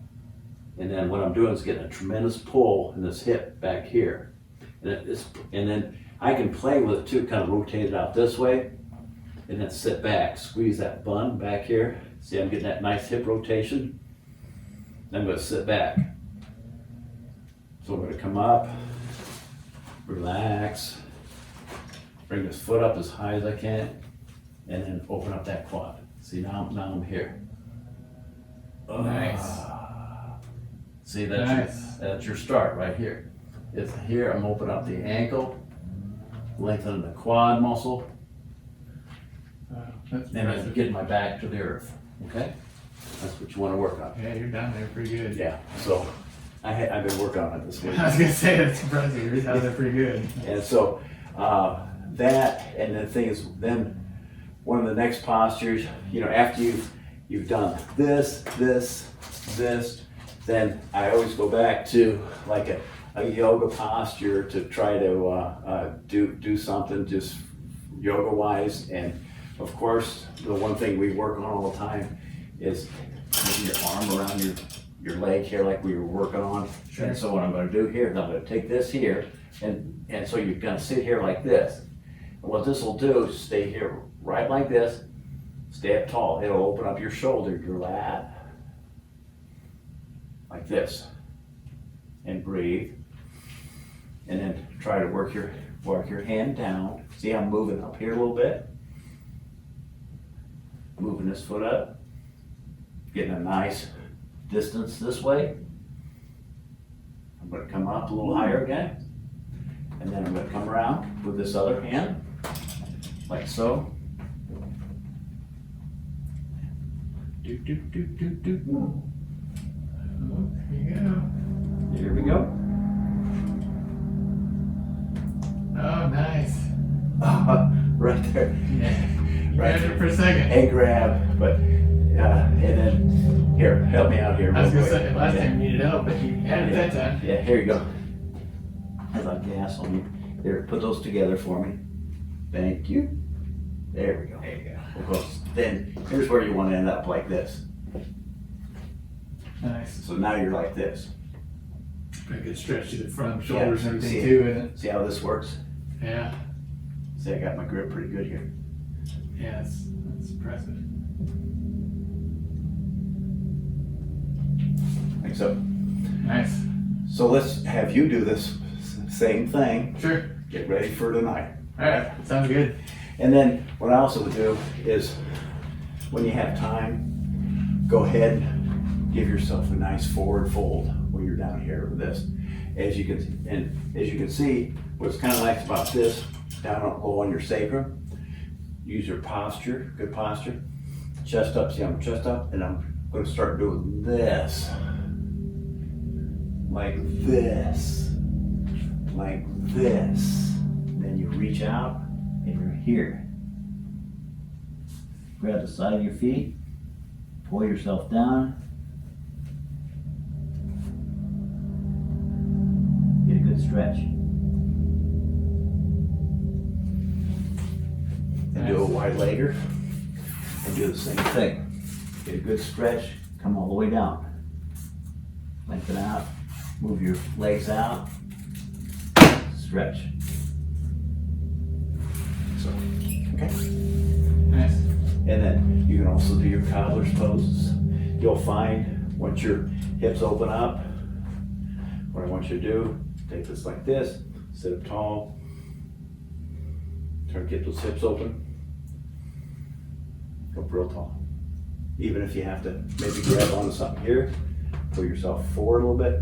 And then what I'm doing is getting a tremendous pull in this hip back here. And then I can play with it too, kind of rotate it out this way, and then sit back, squeeze that bun back here. See, I'm getting that nice hip rotation. Then I'm gonna sit back. So I'm gonna come up, relax, bring this foot up as high as I can, and then open up that quad. See, now I'm here. Nice. See, Nice. that's your start right here. It's here, I'm opening up the ankle, lengthening the quad muscle, That's and I'm impressive. getting my back to the earth, okay? That's what you wanna work on. Yeah, you're down there pretty good. Yeah, so I've been working on it this week. I was gonna say that's impressive. You're down there pretty good. And so, that, and the thing is, then, one of the next postures, after you've done this, then I always go back to like a yoga posture to try to do something just yoga wise. And of course, the one thing we work on all the time is putting your arm around your leg here like we were working on. Sure. And so what I'm gonna do here is I'm gonna take this here, and so you're gonna sit here like this. And what this will do is stay here right like this, stay up tall. It'll open up your shoulder, your lat, like this, and breathe. And then try to work your hand down. See, I'm moving up here a little bit. Moving this foot up, getting a nice distance this way. I'm gonna come up a little higher again. And then I'm gonna come around with this other hand, like so. Do. There you go. Here we go. Oh, nice. Right there. Yeah. You Right. had it for a second. A grab, but, and then, here, help me out here. I was real gonna quick. say last time you needed help, but you had it that time. Yeah, here you go. As I gas on you. Here, put those together for me. Thank you. There we go. There you go. Because then, here's where you want to end up, like this. Nice. So now you're like this. Pretty good stretch to the front shoulders and see everything it? too, isn't See how this works? it? Yeah. See, I got my grip pretty good here. Yeah, that's impressive. Like so. Nice. So let's have you do this same thing. Sure. Get ready for tonight. All right. Sounds good. And then what I also would do is, when you have time, go ahead and give yourself a nice forward fold when you're down here with this. As you can see, what's kind of nice about this, down low on your sacrum, use your posture, good posture. Chest up, see I'm chest up, and I'm going to start doing this. Like this. Like this. Then you reach out and you're here. Grab the side of your feet, pull yourself down. Get a good stretch. And do a wide legger and do the same thing. Get a good stretch, come all the way down. Lengthen out, move your legs out, stretch. So, okay. Nice. And then you can also do your cobbler's poses. You'll find once your hips open up, what I want you to do, take this like this, sit up tall, try to get those hips open, go up real tall. Even if you have to maybe grab onto something here, pull yourself forward a little bit.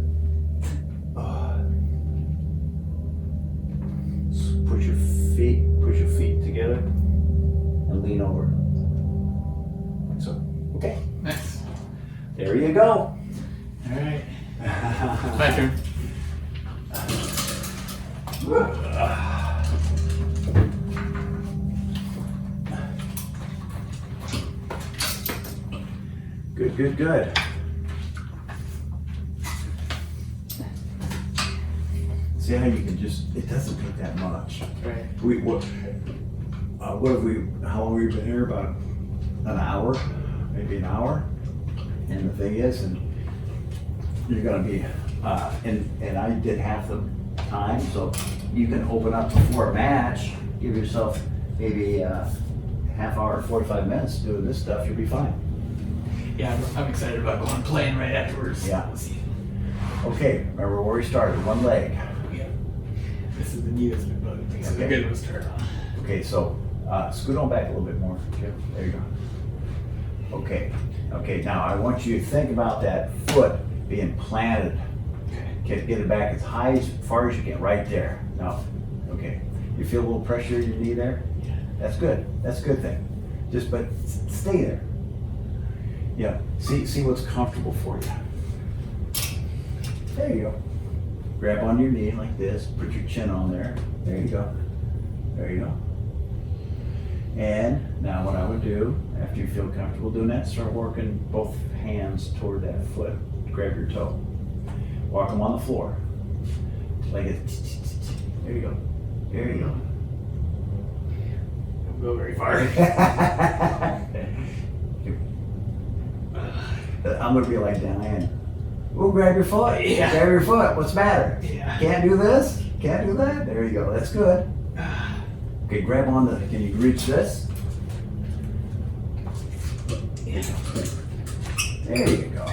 Push your feet together and lean over. Like so. Okay. Nice. There you go. All right. My turn. Good. See how you can just, it doesn't take that much. Right. How long have we been here? About an hour, maybe an hour. And the thing is, and you're gonna be, and I did half the time, so you can open up before a match, give yourself maybe a half hour, 45 minutes doing this stuff, you'll be fine. Yeah, I'm excited about going playing right afterwards. Yeah. Let's see. Okay, remember where we started, one leg. Yeah. This is the knee that's been bugging me, so the Okay. good one's turned on. Okay, so scoot on back a little bit more, Jim. There you go. Okay, now I want you to think about that foot being planted. Okay. Get it back as high as far as you can, right there. Now, okay, you feel a little pressure in your knee there? Yeah. That's good. That's a good thing. Just, but stay there. Yeah. See what's comfortable for you. There you go. Grab on your knee like this. Put your chin on there. There you go. There you go. And now what I would do, after you feel comfortable doing that, start working both hands toward that foot. Grab your toe. Walk them on the floor. Like it. There you go. There you go. Don't go very far. I'm gonna be like Diane. Oh, grab your foot. Yeah. Grab your foot. What's the matter? Yeah. Can't do this? Can't do that? There you go. That's good. Okay, grab on the, can you reach this? Yeah. There you go.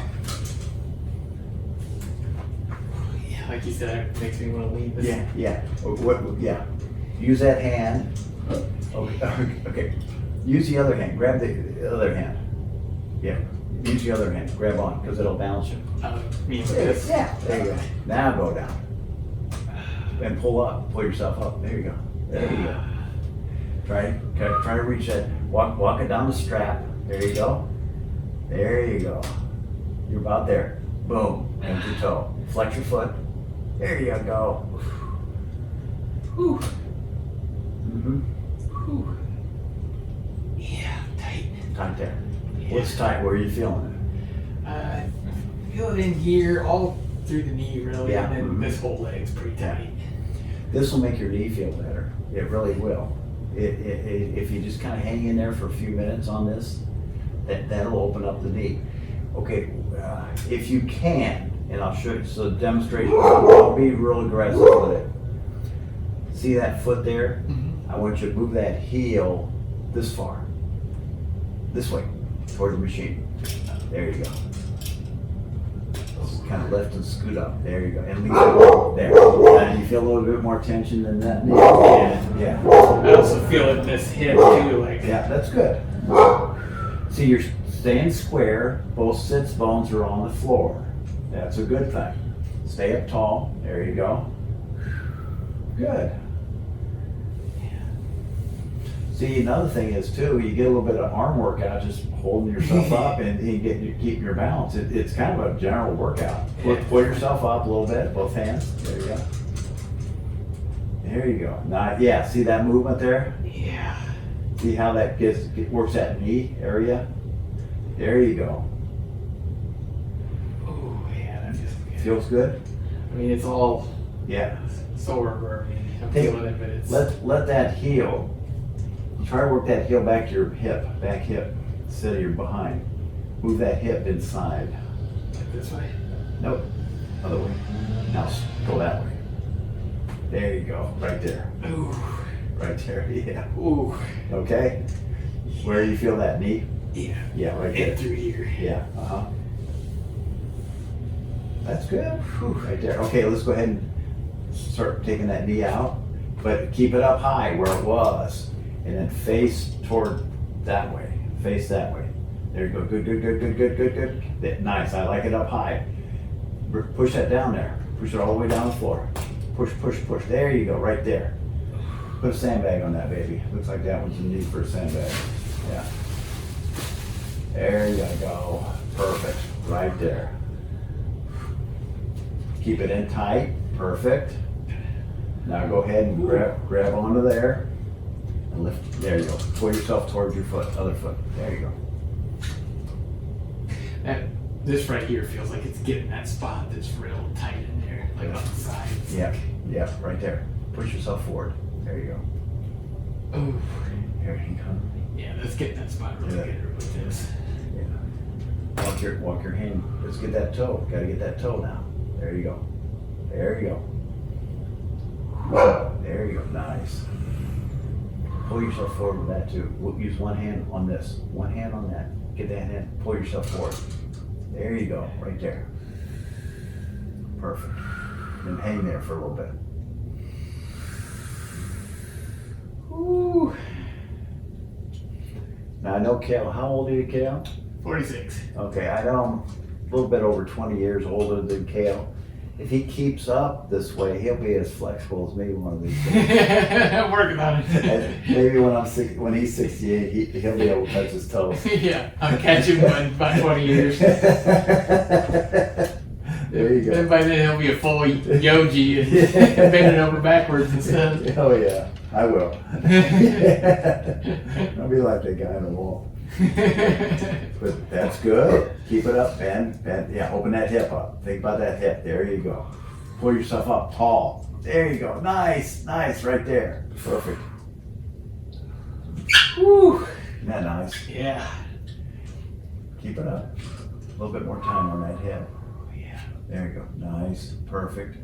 Yeah, like you said, it makes me want to lean this. Yeah. Yeah. Use that hand. Okay. Use the other hand. Grab the other hand. Yeah. Use the other hand. Grab on, because it'll balance you. Me with this. Yeah. There you go. Now go down. And pull up. Pull yourself up. There you go. There you go. Try to reach that. Walk it down the strap. There you go. There you go. You're about there. Boom. Empty toe. Flex your foot. There you go. Whew. Mm-hmm. Whew. Yeah, tight. Tight there. Yeah. What's tight? Where are you feeling Feel it in here, all through the knee, really, Yeah. and then Mhm. this whole leg's pretty tight. it? This will make your knee feel better. It really will. If you just kind of hang in there for a few minutes on this, that'll open up the knee. Okay, if you can, and I'll show you, so demonstration, don't be real aggressive with it. See that foot there? Mm-hmm. I want you to move that heel this far. This way, toward the machine. There you go. Just kind of lift and scoot up. There you go. And leave it there. Now, you feel a little bit more tension than that knee? Yeah. I also feel it in this hip too, like. Yeah, that's good. See, you're staying square. Both sits bones are on the floor. That's a good thing. Stay up tall. There you go. Good. See, another thing is too, you get a little bit of arm workout just holding yourself up and you keep your balance. It's kind of a general workout. Pull yourself up a little bit, both hands. There you go. There you go. Now, yeah, see that movement there? Yeah. See how that works that knee area? There you go. Oh, yeah, that feels good. Feels good? I mean, it's all Yeah. sore where I'm Take- feeling it, but it's. Let that heel, try to work that heel back to your hip, back hip, instead of your behind. Move that hip inside. Like this way. Nope, other way. Now go that way. There you go, right there, Ooh. right there, yeah. Ooh. Okay? Where do you feel that knee? Yeah. Yeah, right Hit there. through here. Yeah, That's good, Whew, right there. Okay, let's go ahead and start taking that knee out, but keep it up high where it was, and then face toward that way, face that way. There you go, good. Nice, I like it up high. Push that down there, push it all the way down the floor. Push, there you go, right there. Put a sandbag on that baby. Looks like that one's in need for a sandbag. Yeah. There you go, perfect, right there. Keep it in tight, perfect. Now go ahead and grab onto there and lift, there you go. Pull yourself towards your foot, other foot, there you go. This right here feels like it's getting that spot that's real tight in there, like on the sides. Yeah, right there. Push yourself forward, there you go. Ooh. There you go. Yeah, that's getting that spot really Yeah. good with this. Yeah. walk your hand. Let's get that toe. Got to get that toe now. There you go. There you go. There you go. Nice. Pull yourself forward with that too. We'll use one hand on this. One hand on that. Get that hand. Pull yourself forward. There you go. Right there. Perfect. Then hang there for a little bit. Woo. Now I know Kayle. How old are you, Kayle? 46. Okay, I know I'm a little bit over 20 years older than Kayle. If he keeps up this way, he'll be as flexible as me one of these days. I'm working on it. And maybe when he's 68, he'll be able to touch his toes. Yeah, I'll catch him in about 20 years. There you go. Then by then he'll be a full yogi and bending over backwards and stuff. Oh yeah, I will. I'll be like that guy on the wall. But that's good. Keep it up, bend. Yeah, open that hip up. Think about that hip. There you go. Pull yourself up tall. There you go. Nice, right there. Perfect. Woo. Isn't that nice? Yeah. Keep it up. A little bit more time on that hip. Yeah. There you go. Nice. Perfect.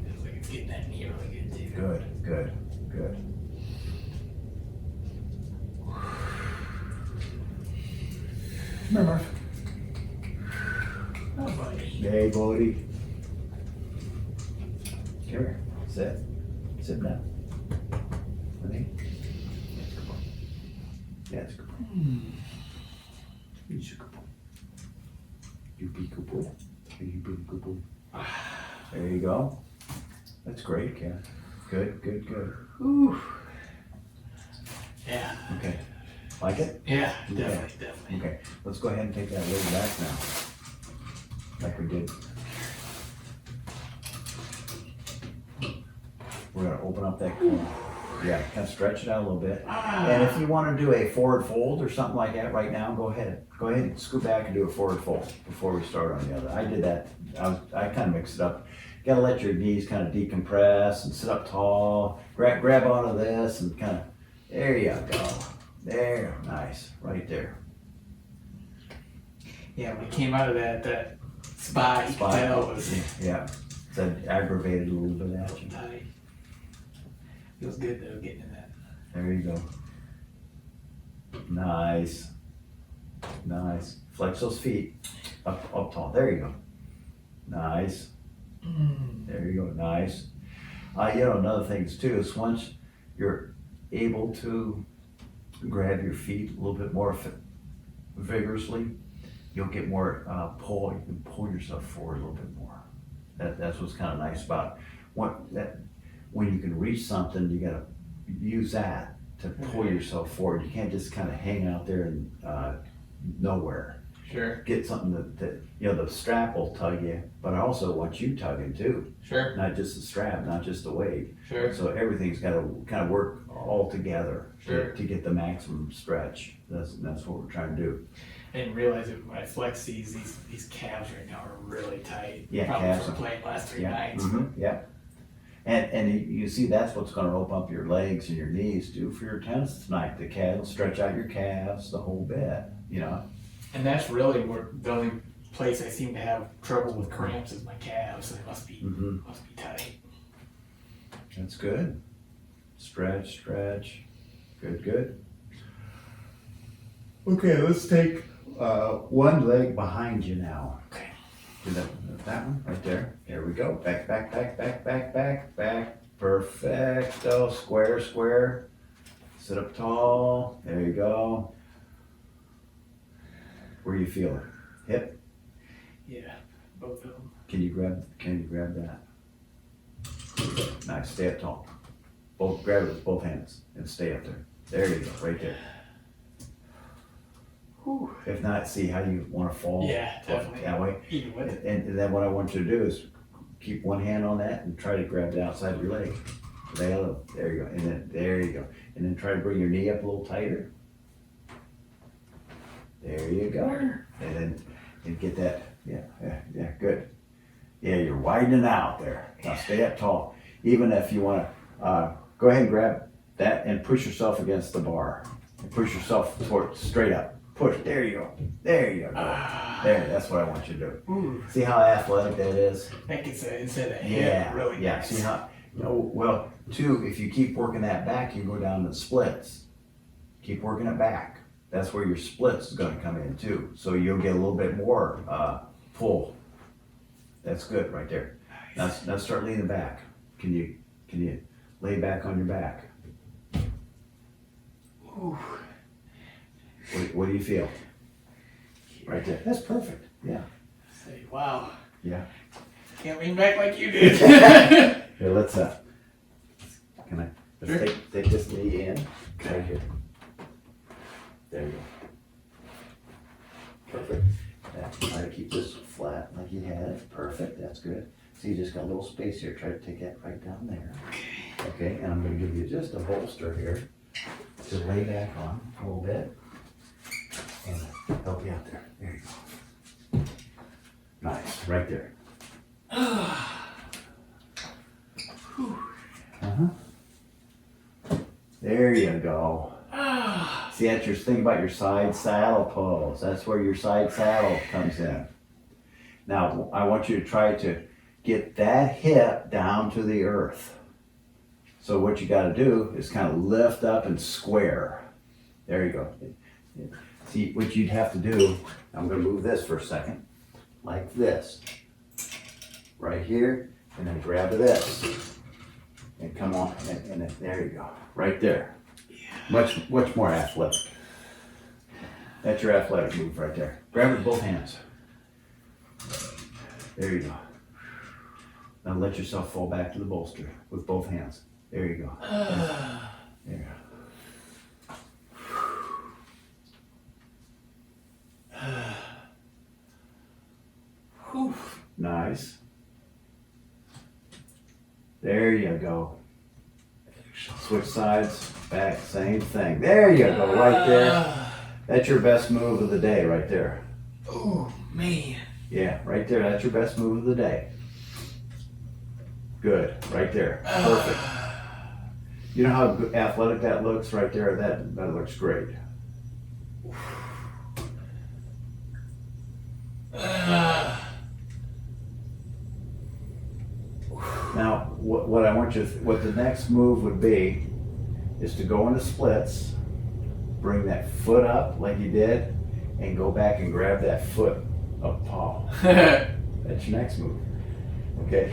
Feels like it's getting that knee really good too. Good. Remember. Oh, buddy. Hey, Bodie. Come here. Sit. Sit down. Honey. Yeah, it's a good boy. He's a good boy. You be good boy. You be good boy. There you go. That's great, Ken. Good. Whew. Yeah. Okay. Like it? Yeah, Okay. definitely. Okay. Let's go ahead and take that leg back now. Like we did. We're gonna open up that corner. Yeah, kind of stretch it out a little bit. And if you want to do a forward fold or something like that right now, go ahead. Go ahead and scoot back and do a forward fold before we start on the other. I did that. I kind of mixed it up. You gotta let your knees kind of decompress and sit up tall. Grab onto this and kind of. There you go. There, nice, right there. Yeah, when it came out of that spot, you could tell it was Yeah, that aggravated a little bit at you. tight. Feels good though, getting in that. There you go. Nice. Flex those feet up tall. There you go. Nice. There you go. Nice. Another thing is too is once you're able to grab your feet a little bit more vigorously, you'll get more pull. You can pull yourself forward a little bit more. That's what's kind of nice about when you can reach something, you gotta use that to pull yourself forward. You can't just kind of hang out there and nowhere. Sure. Get something that the strap will tug you, but I also want you tugging too. Sure. Not just the strap, not just the weight. Sure. So everything's got to kind of work all together Sure. to get the maximum stretch. That's what we're trying to do. I didn't realize it when I flex these calves right now are really tight. Yeah, Probably calves from are- playing last 3 Yeah. nights. Yeah. And you see that's what's going to open up your legs and your knees too for your tennis tonight. The calves, stretch out your calves, the whole bit. And that's really the only place I seem to have trouble with cramps is my calves. They must be tight. That's good. Stretch. Good. Okay, let's take one leg behind you now. Okay. Do that one right there. There we go. Back. Perfecto. Square. Sit up tall. There you go. Where do you feel it? Hip? Yeah, both of them. Can you grab that? Nice. Stay up tall. Grab it with both hands and stay up there. There you go. Right there. Whew. If not, see how you want to fall. Yeah, definitely. That way. Either way. And then what I want you to do is keep one hand on that and try to grab the outside of your leg. There you go. And then there you go. And then try to bring your knee up a little tighter. There you go. And get that. Yeah, good. Yeah, you're widening out there. Now stay up tall. Even if you want to go ahead and grab that and push yourself against the bar. And push yourself straight up. Push. There you go. There you go. There. That's what I want you to do. Ooh, See how athletic that is? that gets inside the Yeah. head really Yeah. nice. See how? Well, too, if you keep working that back, you go down to the splits. Keep working it back. That's where your splits is going to come in too. So you'll get a little bit more pull. That's good right there. Now start leaning back. Can you lay back on your back? Ooh. What do you feel? Right there. That's perfect. Yeah. Say, wow. Yeah. Can't lean back like you did. Here, let's can I Sure. take this knee in right here. There you go. Perfect. Yeah, try to keep this flat like you had it. Perfect. That's good. So you just got a little space here. Try to take that right down there. Okay, and I'm going to give you just a bolster here to lay back on a little bit and help you out there. There you go. Nice. Right there. There you go. See, that's your thing about your side saddle pose. That's where your side saddle comes in. Now, I want you to try to get that hip down to the earth. So what you got to do is kind of lift up and square. There you go. See, what you'd have to do, I'm going to move this for a second, like this. Right here, and then grab this. And come on, and then, there you go. Right there. Much more athletic. That's your athletic move right there. Grab it with both hands. There you go. Now let yourself fall back to the bolster with both hands. There you go. There you go. Nice. There you go. Switch sides, back, same thing. There you go, right there. That's your best move of the day right there. Oh, man. Yeah, right there. That's your best move of the day. Good, right there. Perfect. You know how athletic that looks right there? That looks great. Now, what I want you, what the next move would be, is to go into splits, bring that foot up like you did, and go back and grab that foot up tall. That's your next move. Okay.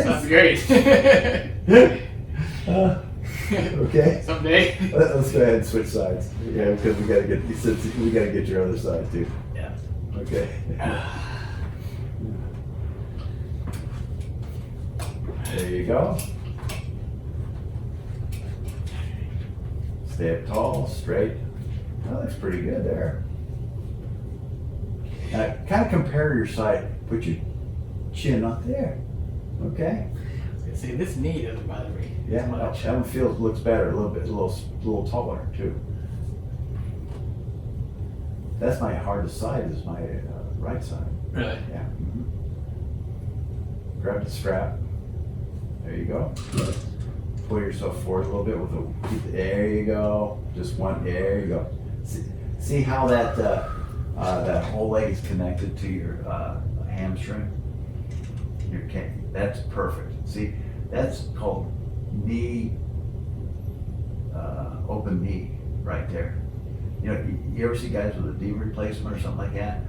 Sounds great. Okay. Someday. Let's go ahead and switch sides. Yeah, because we gotta get your other side too. Yeah. Okay. There you go. Stay up tall, straight. That looks pretty good there. Now, kind of compare your side. Put your chin up there. Okay. See, this knee doesn't bother me. Yeah, as much. that one looks better. A little taller too. That's my hardest side. Is my right side. Really? Yeah. Grab the strap. There you go. Pull yourself forward a little bit with there you go. Just one. There you go. See how that whole leg is connected to your hamstring. That's perfect. See, that's called knee, open knee, right there. You know, you ever see guys with a knee replacement or something like that?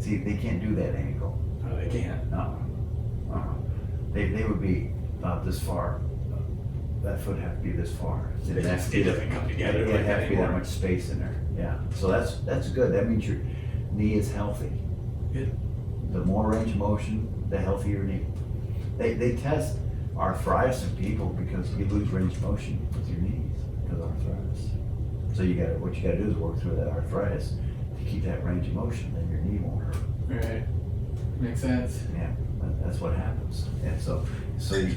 See, they can't do that angle. Oh, they can't. No. They would be about this far. That foot have to be this far. It doesn't come together It like have that to be that anymore. much space in there. Yeah. So that's good. That means your knee is healthy. Good. The more range of motion, the healthier knee. They test arthritis in people because you lose range of motion with your knees because of arthritis. So what you gotta do is work through that arthritis to keep that range of motion, then your knee won't hurt. Right. Makes sense. Yeah, that's what happens. And so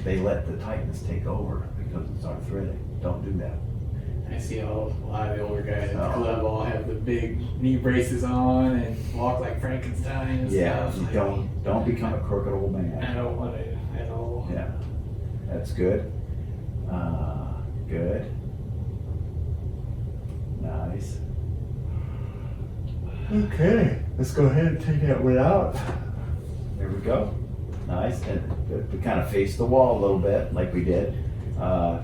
they let the tightness take over because it's arthritic. Don't do that. I see a lot of the older guys at the Oh. club all have the big knee braces on and walk like Frankenstein and Yeah, stuff. you don't become a crooked old I man. don't want to at all. Yeah, that's good. Good. Nice. Okay, let's go ahead and take that one out. There we go. Nice, and we kind of face the wall a little bit, like we did. There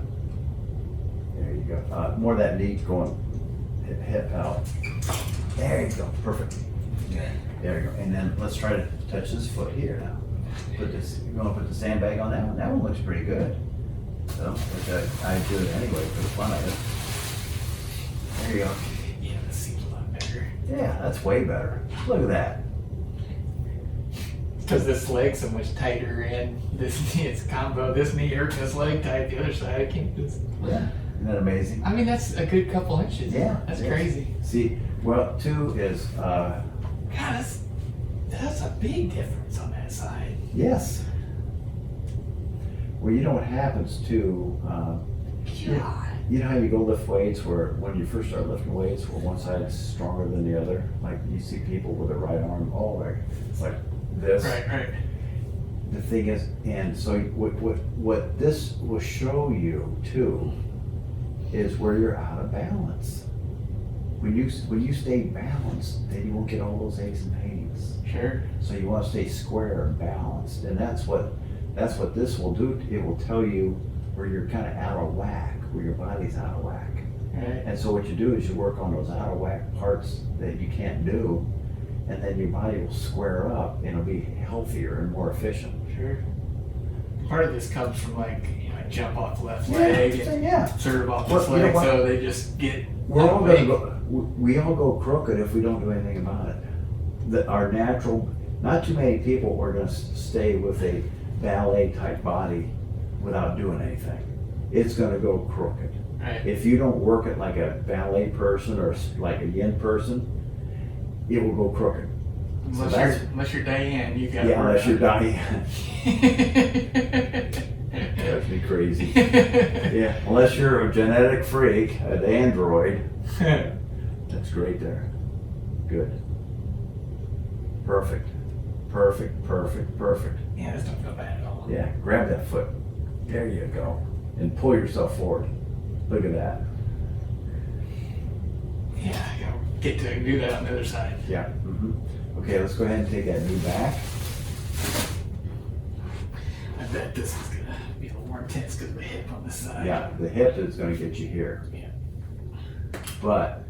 you go. More of that knee going hip out. There you go. Perfect. There you go. And then let's try to touch this foot here now. Put this. You want to put the sandbag on that one? That one looks pretty good. So, which I do it anyway for the fun of it. There you go. Yeah, that seems a lot better. Yeah, that's way better. Look at that. Because this leg's so much tighter, and this knee is combo. This knee hurts, this leg tight, the other side. I can't just. Yeah. Isn't that amazing? I mean, that's a good couple inches. Yeah. That's it is. crazy. See, well, two is, God, that's a big difference on that side. yes. Well, you know what happens too, God. you know how you go lift weights where when you first start lifting weights where one side's stronger than the other? Like you see people with their right arm, it's like this. Right. The thing is, and so what this will show you too is where you're out of balance. When you stay balanced, then you won't get all those aches and pains. Sure. So you want to stay square and balanced, and that's what this will do. It will tell you where you're kind of out of whack, where your body's out of whack. Right. And so what you do is you work on those out of whack parts that you can't do, and then your body will square up and it'll be healthier and more efficient. Sure. Part of this comes from like, I jump off the left leg and Yeah. serve off Well, this you know leg, what? so they just get. We're all that gonna way. go. We all go crooked if we don't do anything about it. Our natural. Not too many people are going to stay with a ballet type body without doing anything. It's going to go crooked. Right. If you don't work it like a ballet person or like a yin person, it will go crooked. Unless you're Diane, you got. Yeah, unless you're Diane. Drives me crazy. Yeah, unless you're a genetic freak, an android. That's great there. Good. Perfect. Yeah, this don't feel bad at all. Yeah, grab that foot. There you go. And pull yourself forward. Look at that. Yeah, I gotta get to do that on the other side. Yeah. Okay, let's go ahead and take that knee back. I bet this is gonna be a little more intense because of the hip on this side. Yeah, the hip is going to get you here. Yeah. But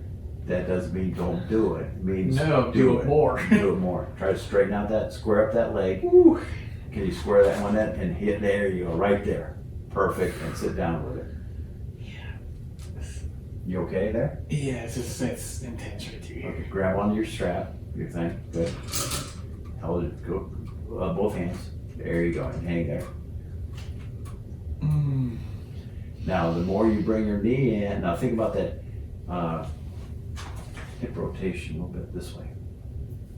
that doesn't mean don't do it. It means No, do it more. Do it more. Try to straighten out square up that leg. Woo. Can you square that one in and hit there? You go right there. Perfect. And sit down with it. Yeah. You okay there? Yeah, it's intense right through Okay, here. grab onto your strap, your thing, good. Hold it, go, both hands. There you go, and hang there. Now, the more you bring your knee in, now think about that hip rotation a little bit this way.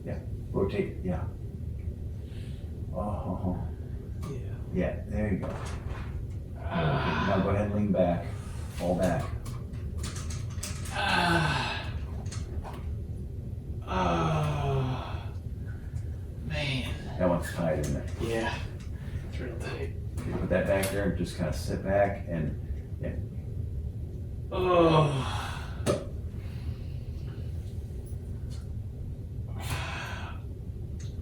Yeah, rotate, yeah. Oh, Yeah. yeah, there you go. Now go ahead and lean back, fall back. Man. That one's tight, isn't it? Yeah. It's real tight. You put that back there and just kind of sit back and Oh.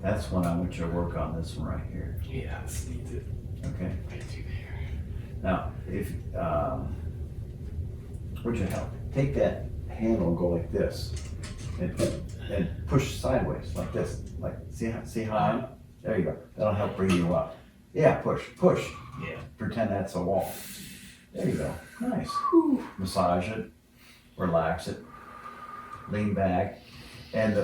that's when I want you to work on this one right here, Yeah, this needs it okay? right through there. Now, if, would you help? Take that handle and go like this and push sideways like this. Like, see how I'm? There you go. That'll help bring you up. Yeah, push. Yeah. Pretend that's a wall. There you go. Nice. Massage it, relax it, lean back. And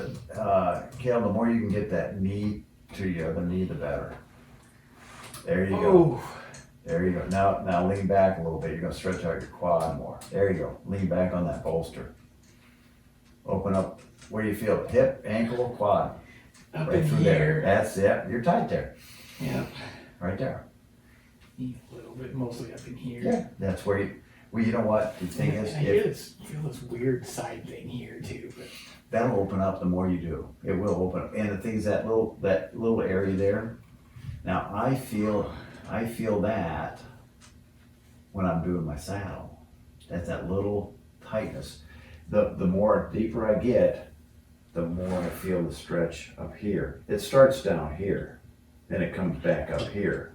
Kayle, the more you can get that knee to your other knee, the better. There you go. There you go. Now lean back a little bit. You're gonna stretch out your quad more. There you go. Lean back on that bolster. Open up. Where do you feel it? Hip, ankle, quad. Up Right in through here. there. That's it. You're tight there. Yeah. Right there. A little bit, mostly up in here. Yeah. That's where you. Well, you know what the thing is. I hear feel this weird side thing here too, but That'll open up the more you do. It will open up. And the thing is that little area there. Now I feel that when I'm doing my saddle. That's that little tightness. The more deeper I get, the more I feel the stretch up here. It starts down here, then it comes back up here.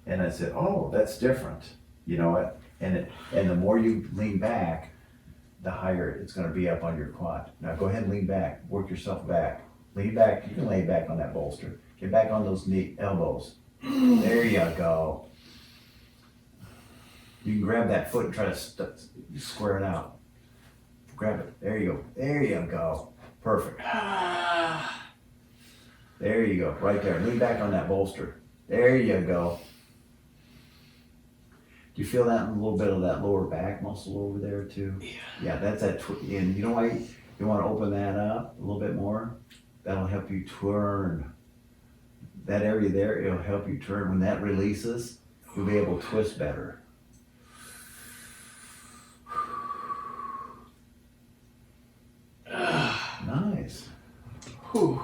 And I said, oh, that's different. You know what? And the more you lean back, the higher it's gonna be up on your quad. Now go ahead and lean back, work yourself back. Lean back, you can lay back on that bolster. Get back on those knee elbows. There you go. You can grab that foot and try to square it out. Grab it. There you go. There you go. Perfect. There you go. Right there. Lean back on that bolster. There you go. Do you feel that in a little bit of that lower back muscle over there too? Yeah. Yeah, that's that. And you know why you want to open that up a little bit more? That'll help you turn. That area there, it'll help you turn. When that releases, you'll be able to twist better. Nice. Whew.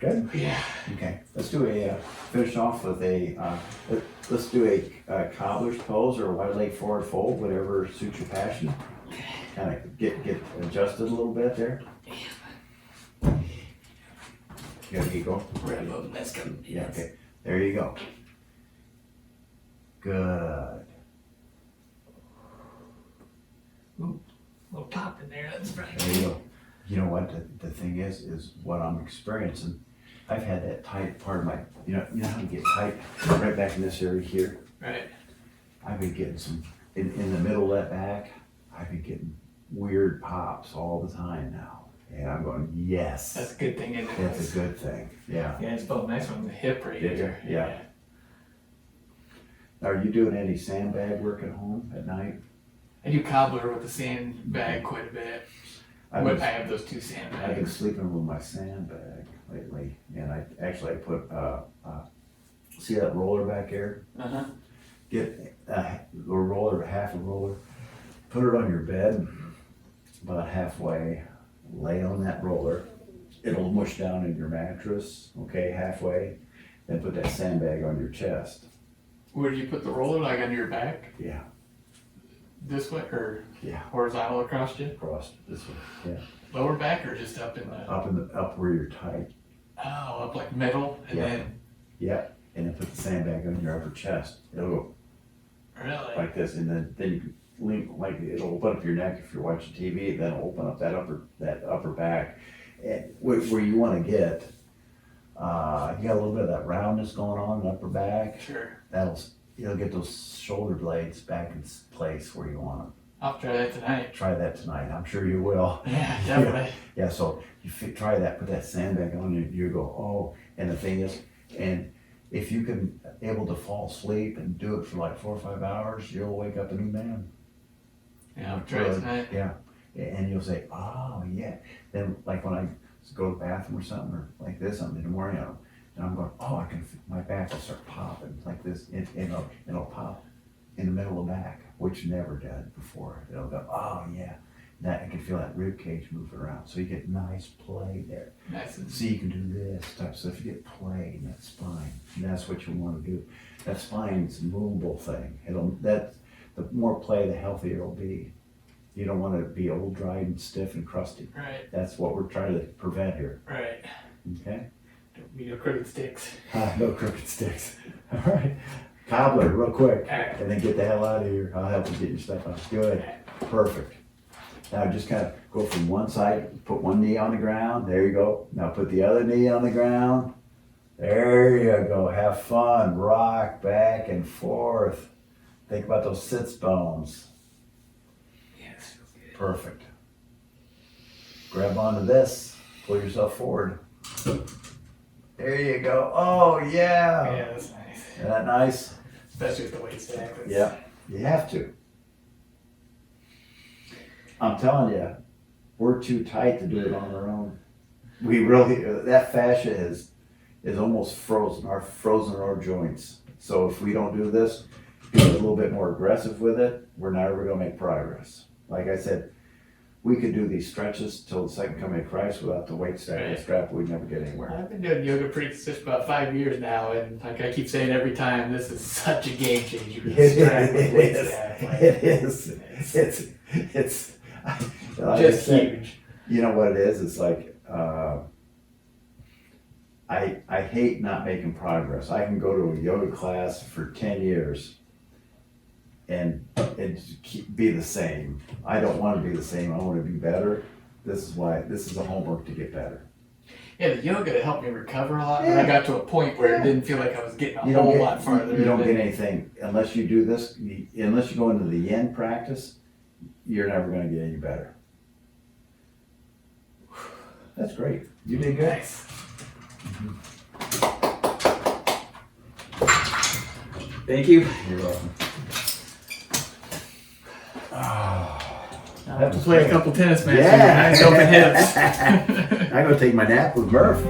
Good. Yeah. Okay. Let's do finish off with let's do a cobbler's pose or a wide leg forward fold, whatever suits your passion. Kind of get adjusted a little bit there. There you go. Let's go. Yeah, okay. There you go. Good. Ooh, a little pop in there. That's right. There you go. You know what the thing is what I'm experiencing. I've had that tight part of my, you know how you get tight right back in this area here. Right. I've been getting some in the middle of that back. I've been getting weird pops all the time now. And I'm going, yes. That's a good thing, isn't it? That's a good thing. Yeah. Yeah, it's felt nice on the hip right here. Yeah. Now, are you doing any sandbag work at home at night? I do cobbler with the sandbag quite a bit. I have those two I've been sandbags. sleeping with my sandbag lately, and I put see that roller back here? Uh-huh. Get a roller, half a roller, put it on your bed, about halfway, lay on that roller. It'll mush down in your mattress, okay, halfway. Then put that sandbag on your chest. Where do you put the roller? Like on your back? Yeah, This way or yeah, horizontal across you? across this way. Yeah, Lower back or just up in the? up where you're tight. Oh, up like middle and Yeah. then. Yeah, and then put the sandbag on your upper chest. It'll go Really? like this, and then you can lean, like it'll open up your neck if you're watching TV, then it'll open up that upper back, and where you want to get. You got a little bit of that roundness going on in the upper back. Sure. You'll get those shoulder blades back in place where you want them. I'll try that tonight. Try that tonight. I'm sure you will. Yeah, definitely. Yeah. So try that. Put that sandbag on you. You go, oh. And the thing is, and if you can able to fall asleep and do it for like 4 or 5 hours, you'll wake up a new man. Yeah, I'll try it tonight. Yeah. And you'll say, oh yeah. Then like when I go to the bathroom or something, or like this, I'm in the morning, and I'm going, oh, my back will start popping like this, and it'll pop in the middle of the back, which never did before. It'll go, oh yeah. That I can feel that rib cage moving around, so you get nice play there. Nice. So you can do this type of stuff. You get play in that spine, and that's what you want to do. That spine's a movable thing. The more play, the healthier it'll be. You don't want to be old, dry, and stiff and crusty. Right. That's what we're trying to prevent here. Right. Okay? Don't be no crooked sticks. No crooked sticks. All right. Cobbler, real quick, All right. and then get the hell out of here. I'll help you get your stuff out. Good. Perfect. Now just kind of go from one side, put one knee on the ground. There you go. Now put the other knee on the ground. There you go. Have fun. Rock back and forth. Think about those sits bones. Yes, feels good. Perfect. Grab onto this. Pull yourself forward. There you go. Oh yeah. Yeah, that's nice. Isn't that nice? Especially with the weight stack. Yeah. You have to. I'm telling you, we're too tight to do it on our own. We really, that fascia is almost frozen our joints. So if we don't do this, be a little bit more aggressive with it, we're never gonna make progress. Like I said, we could do these stretches till the second coming of Christ without the weight stack and Right. strap, we'd never get anywhere. I've been doing yoga for just about 5 years now, and like I keep saying every time, this is such a game changer. It is. It's like I just said, huge. You know what it is? It's like, I hate not making progress. I can go to a yoga class for 10 years and be the same. I don't want to be the same. I want to be better. This is a homework to get better. Yeah, the yoga helped me recover a lot, but I got to a point where it didn't feel like I was getting a whole lot farther. You don't get anything unless you do this. Unless you go into the yin practice, you're never going to get any better. That's great. You did good. Nice. Thank you. You're welcome. I have to play a couple tennis matches. Yeah. Nice open hips. I'm going to take my nap with Murph.